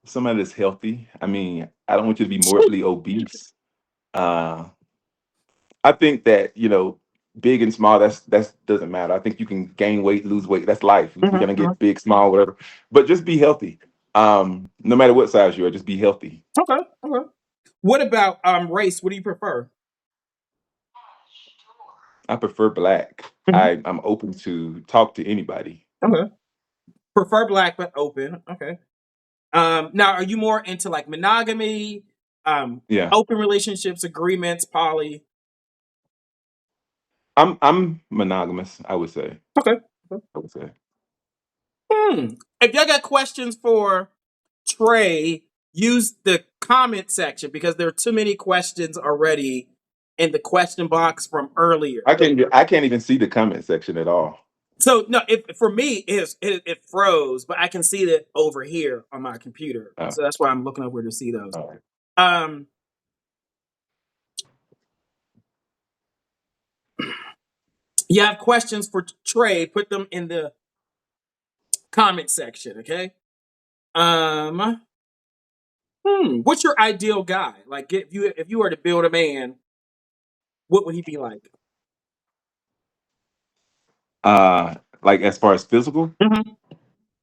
S5: Somebody that's healthy. I mean, I don't want you to be morbidly obese. Uh, I think that big and small. That's doesn't matter. I think you can gain weight, lose weight. That's life. We're
S1: Hmm,
S5: gonna get big, small, whatever. But just be healthy. No matter what size you are, just be healthy.
S1: okay. Okay. What about race? What do you prefer?
S5: I prefer black.
S1: Mhm.
S5: I'm open to talk to anybody.
S1: Okay. Prefer black but open. Okay. Now are you more into like monogamy,
S5: Yeah,
S1: open relationships, agreements, poly?
S5: I'm monogamous. I would say.
S1: Okay. Okay.
S5: I would say.
S1: Hmm. If y'all got questions for Trey, use the comment section because there are too many questions already in the question box from earlier.
S5: I can't even see the comment section at all.
S1: So no, for me it froze, but I can see it over here on my computer.
S5: Uh,
S1: So that's why I'm looking over to see those.
S5: all right.
S1: Um, you have questions for Trey, put them in the comment section, okay? Um, what's your ideal guy? Like if you were to build a man, what would he be like?
S5: Uh, like as far as
S1: Mhm.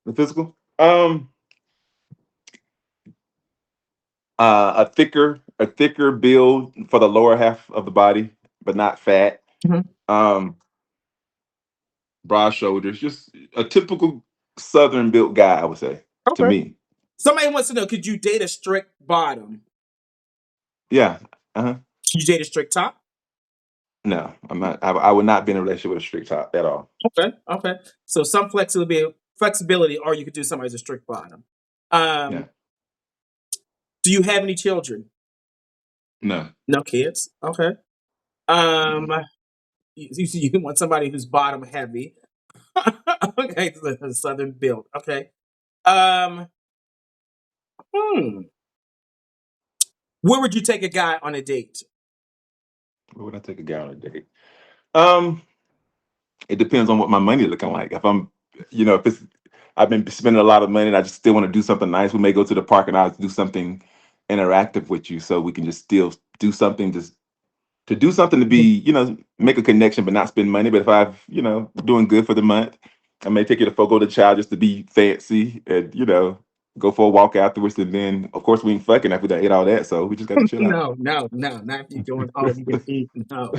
S5: the physical. A thicker build for the lower half of the body, but not fat.
S1: Mhm.
S5: Um, Broad shoulders, just a typical Southern built guy, I would say, to
S1: Okay.
S5: me.
S1: Somebody wants to know: could you date a strict bottom?
S5: Yeah. Uh-huh.
S1: Could you date a strict top?
S5: No, I'm not. I would not be in a relationship with a strict top at all.
S1: Okay. Okay. So some flexibility, or you could do somebody as a strict bottom.
S5: Yeah.
S1: Um, do you have any children?
S5: No.
S1: No kids. Okay.
S5: Mm-mm.
S1: Um, you want somebody who's bottom heavy. Okay, so the southern build. Okay. Um, hmm. Where would you take a guy on a date?
S5: Where would I take a guy on a date? Um, it depends on what my money looking like. If it's, I've been spending a lot of money and I just still want to do something nice, we may go to the park and I'll do something interactive with you, so we can just still do something just to do something to be, make a connection but not spend money. But if I've, doing good for the month, I may take it to Fogo the Child just to be fancy and, go for a walk afterwards. And then, of course, we ain't fucking after that ate all that. So we just got to chill out.
S1: No, no, no, not if you're doing all you can eat. No.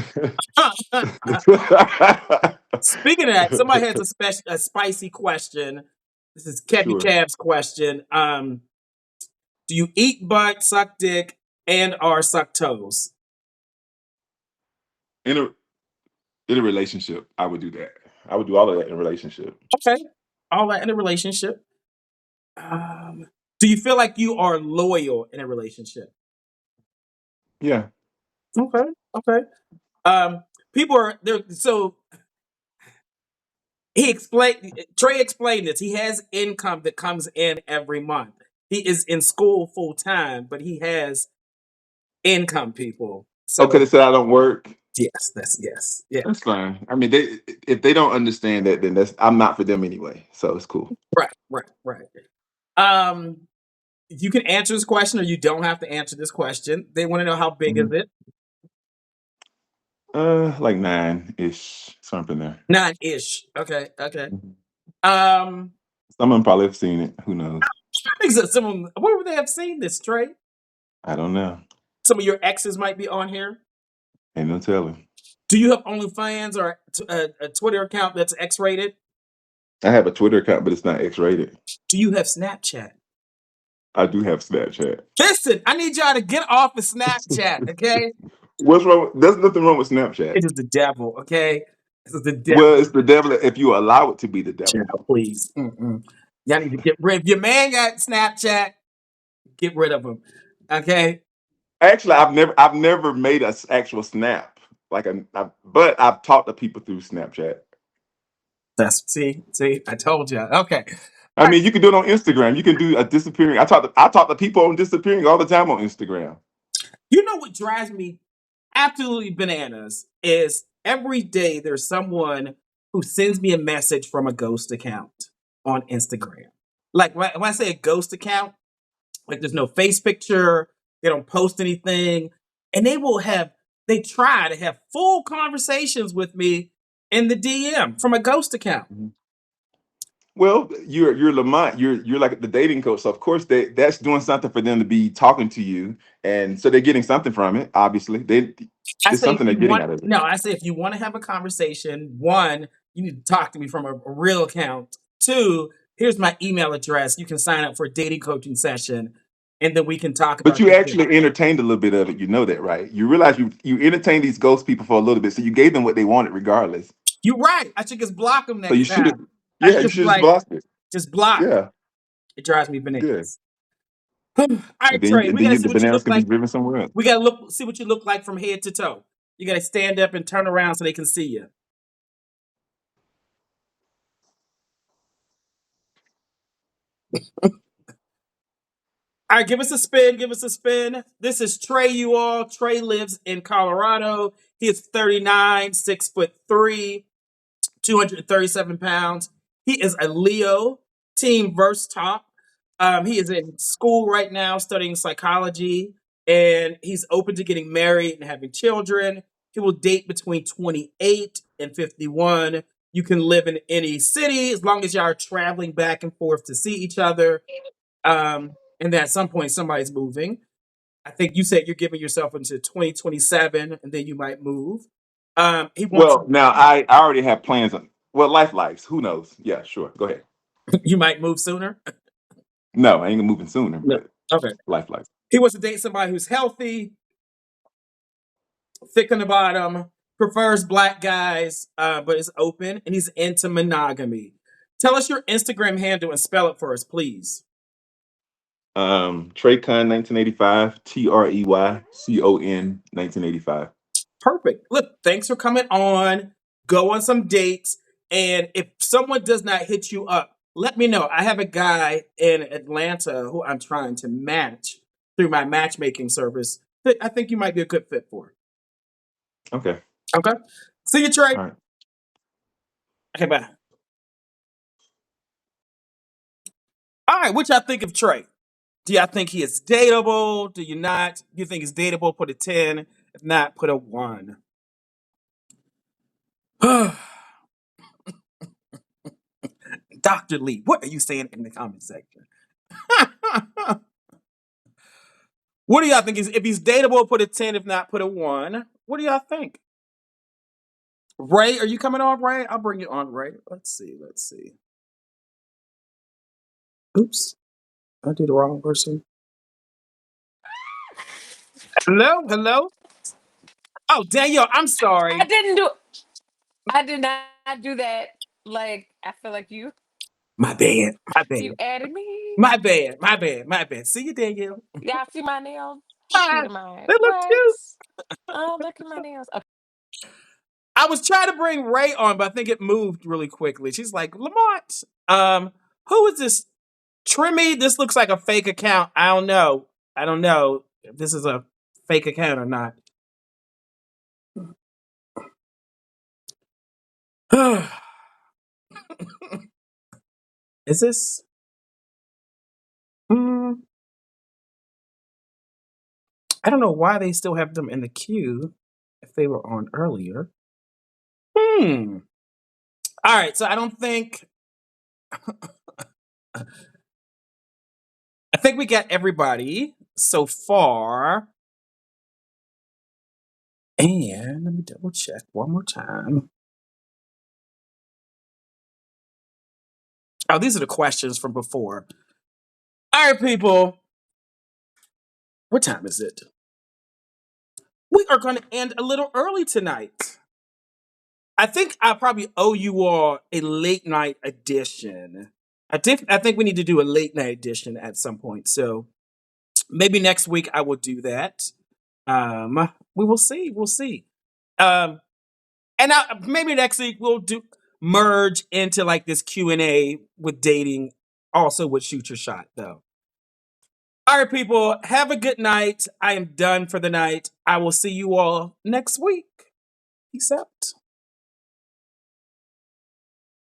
S1: Speaking of that, somebody has a spicy question. This is Kevy
S5: Sure.
S1: Cab's question. Do you eat butt, suck dick, and or suck toes?
S5: In a in a relationship, I would do that. I would do all of that in a relationship.
S1: Okay. All that in a relationship. Um, do you feel like you are loyal in a relationship?
S5: Yeah.
S1: Okay. Okay. Um, people are there. So Trey explained this. He has income that comes in every month. He is in school full time, but he has income, people.
S5: Okay,
S1: So
S5: they said I don't work.
S1: yes, yeah.
S5: That's fine. I mean, if they don't understand that, then I'm not for them anyway. So it's cool.
S1: Right. Um, you can answer this question, or you don't have to answer this question. They want to know how big is
S5: Mhm.
S1: it?
S5: Like 9-ish, something there.
S1: 9-ish. Okay.
S5: Mhm.
S1: Um,
S5: Some of them probably have seen it. Who knows?
S1: where would they have seen this, Trey?
S5: I don't know.
S1: Some of your exes might be on here.
S5: Ain't no telling.
S1: Do you have OnlyFans or a Twitter account that's X-rated?
S5: I have a Twitter account, but it's not X-rated.
S1: Do you have Snapchat?
S5: I do have Snapchat.
S1: Listen, I need y'all to get off of Snapchat, okay?
S5: What's wrong? There's nothing wrong with Snapchat.
S1: It is the devil, okay? This is the
S5: Well,
S1: devil.
S5: it's the devil if you allow it to be the devil.
S1: Child, please. Mm-mm. Y'all need to get rid. If your man got Snapchat, get rid of him, okay?
S5: Actually, I've never made an actual snap but I've talked to people through Snapchat.
S1: That's see, I told you. Okay.
S5: I mean, you can do it on Instagram. You can do a disappearing. I talk to people on disappearing all the time on Instagram.
S1: You know what drives me absolutely bananas is every day there's someone who sends me a message from a ghost account on Instagram. Like when I say a ghost account, like there's no face picture, they don't post anything, and they try to have full conversations with me in the DM from a ghost account.
S5: Mhm. Well, you're Lamont. You're like the dating coach. So of course that's doing something for them to be talking to you, and so they're getting something from it. Obviously,
S1: I
S5: it's
S1: say if
S5: something they're
S1: you
S5: getting
S1: want
S5: out of it.
S1: no, I say if you want to have a conversation, one, you need to talk to me from a real account. Two, here's my email address. You can sign up for a dating coaching session, and then we can talk
S5: But
S1: about
S5: you
S1: the thing.
S5: actually entertained a little bit of it. You know that, right? You realize you entertained these ghost people for a little bit, so you gave them what they wanted regardless.
S1: You're right. I should just block them
S5: So you
S1: next
S5: should have,
S1: time. I
S5: yeah,
S1: should
S5: you
S1: just be
S5: should have
S1: like,
S5: blocked it.
S1: just block.
S5: Yeah,
S1: It drives me
S5: good.
S1: bananas. All
S5: And
S1: right,
S5: then
S1: Trey,
S5: and
S1: we
S5: then
S1: gotta
S5: you,
S1: see
S5: the
S1: what you
S5: bananas
S1: look
S5: can be
S1: like.
S5: driven see what
S1: What you look like from head to toe. You gotta stand up and turn around so they can see you. All right, give us a spin. Give us a spin. This is Trey, you all. Trey lives in Colorado. He is 39, 6'3", 237 pounds. He is a Leo, team verse top. He is in school right now studying psychology, and he's open to getting married and having children. He will date between 28 and 51. You can live in any city as long as y'all are traveling back and forth to see each other. And then at some point, somebody's moving. I think you said you're giving yourself until 2027, and then you might move. He wants
S5: Well, now I already have plans on. Well, lives. Who knows? Yeah, sure. Go ahead.
S1: you might move sooner.
S5: No, I ain't moving sooner,
S1: No.
S5: but
S1: Okay.
S5: life.
S1: He wants to date somebody who's healthy, thick on the bottom, prefers black guys, but is open, and he's into monogamy. Tell us your Instagram handle and spell it for us, please.
S5: TreyCon 1985, TreyCon 1985.
S1: Perfect. Look, thanks for coming on. Go on some dates. And if someone does not hit you up, let me know. I have a guy in Atlanta who I'm trying to match through my matchmaking service that I think you might be a good fit for.
S5: Okay.
S1: Okay. See you, Trey.
S5: All right.
S1: Okay, bye. All right, what y'all think of Trey? Do y'all think he is dateable? Do you not? Do you think he's dateable? Put a 10. If not, put a 1. Dr. Lee, what are you saying in the comment section? What do y'all think? If he's dateable, put a 10. If not, put a 1. What do y'all think? Ray, are you coming on, Ray? I'll bring you on, Ray. Let's see. Oops, I did the wrong person. Hello. Oh, Danielle, I'm sorry.
S3: I did not do that. Like, I feel like
S1: My bad.
S3: you added me.
S1: My bad. See you, Danielle.
S3: Y'all see my nails? How cute
S1: Ah,
S3: am I?
S1: they look
S3: What?
S1: cute.
S3: Oh, look at my nails. Okay.
S1: I was trying to bring Ray on, but I think it moved really quickly. She's like, Lamont, who is this Trimmy? This looks like a fake account. I don't know if this is a fake account or not. Is this? Hmm, I don't know why they still have them in the queue if they were on earlier. Hmm. All right, so I think we got everybody so far. And let me double check one more time. Oh, these are the questions from before. All right, people. What time is it? We are going to end a little early tonight. I think I probably owe you all a late night edition. I think we need to do a late night edition at some point. So maybe next week I will do that. We will see. We'll see. Um, and maybe next week we'll do merge into like this Q&A with dating, also with Shoot Your Shot though. All right, people, have a good night. I am done for the night. I will see you all next week. Peace out.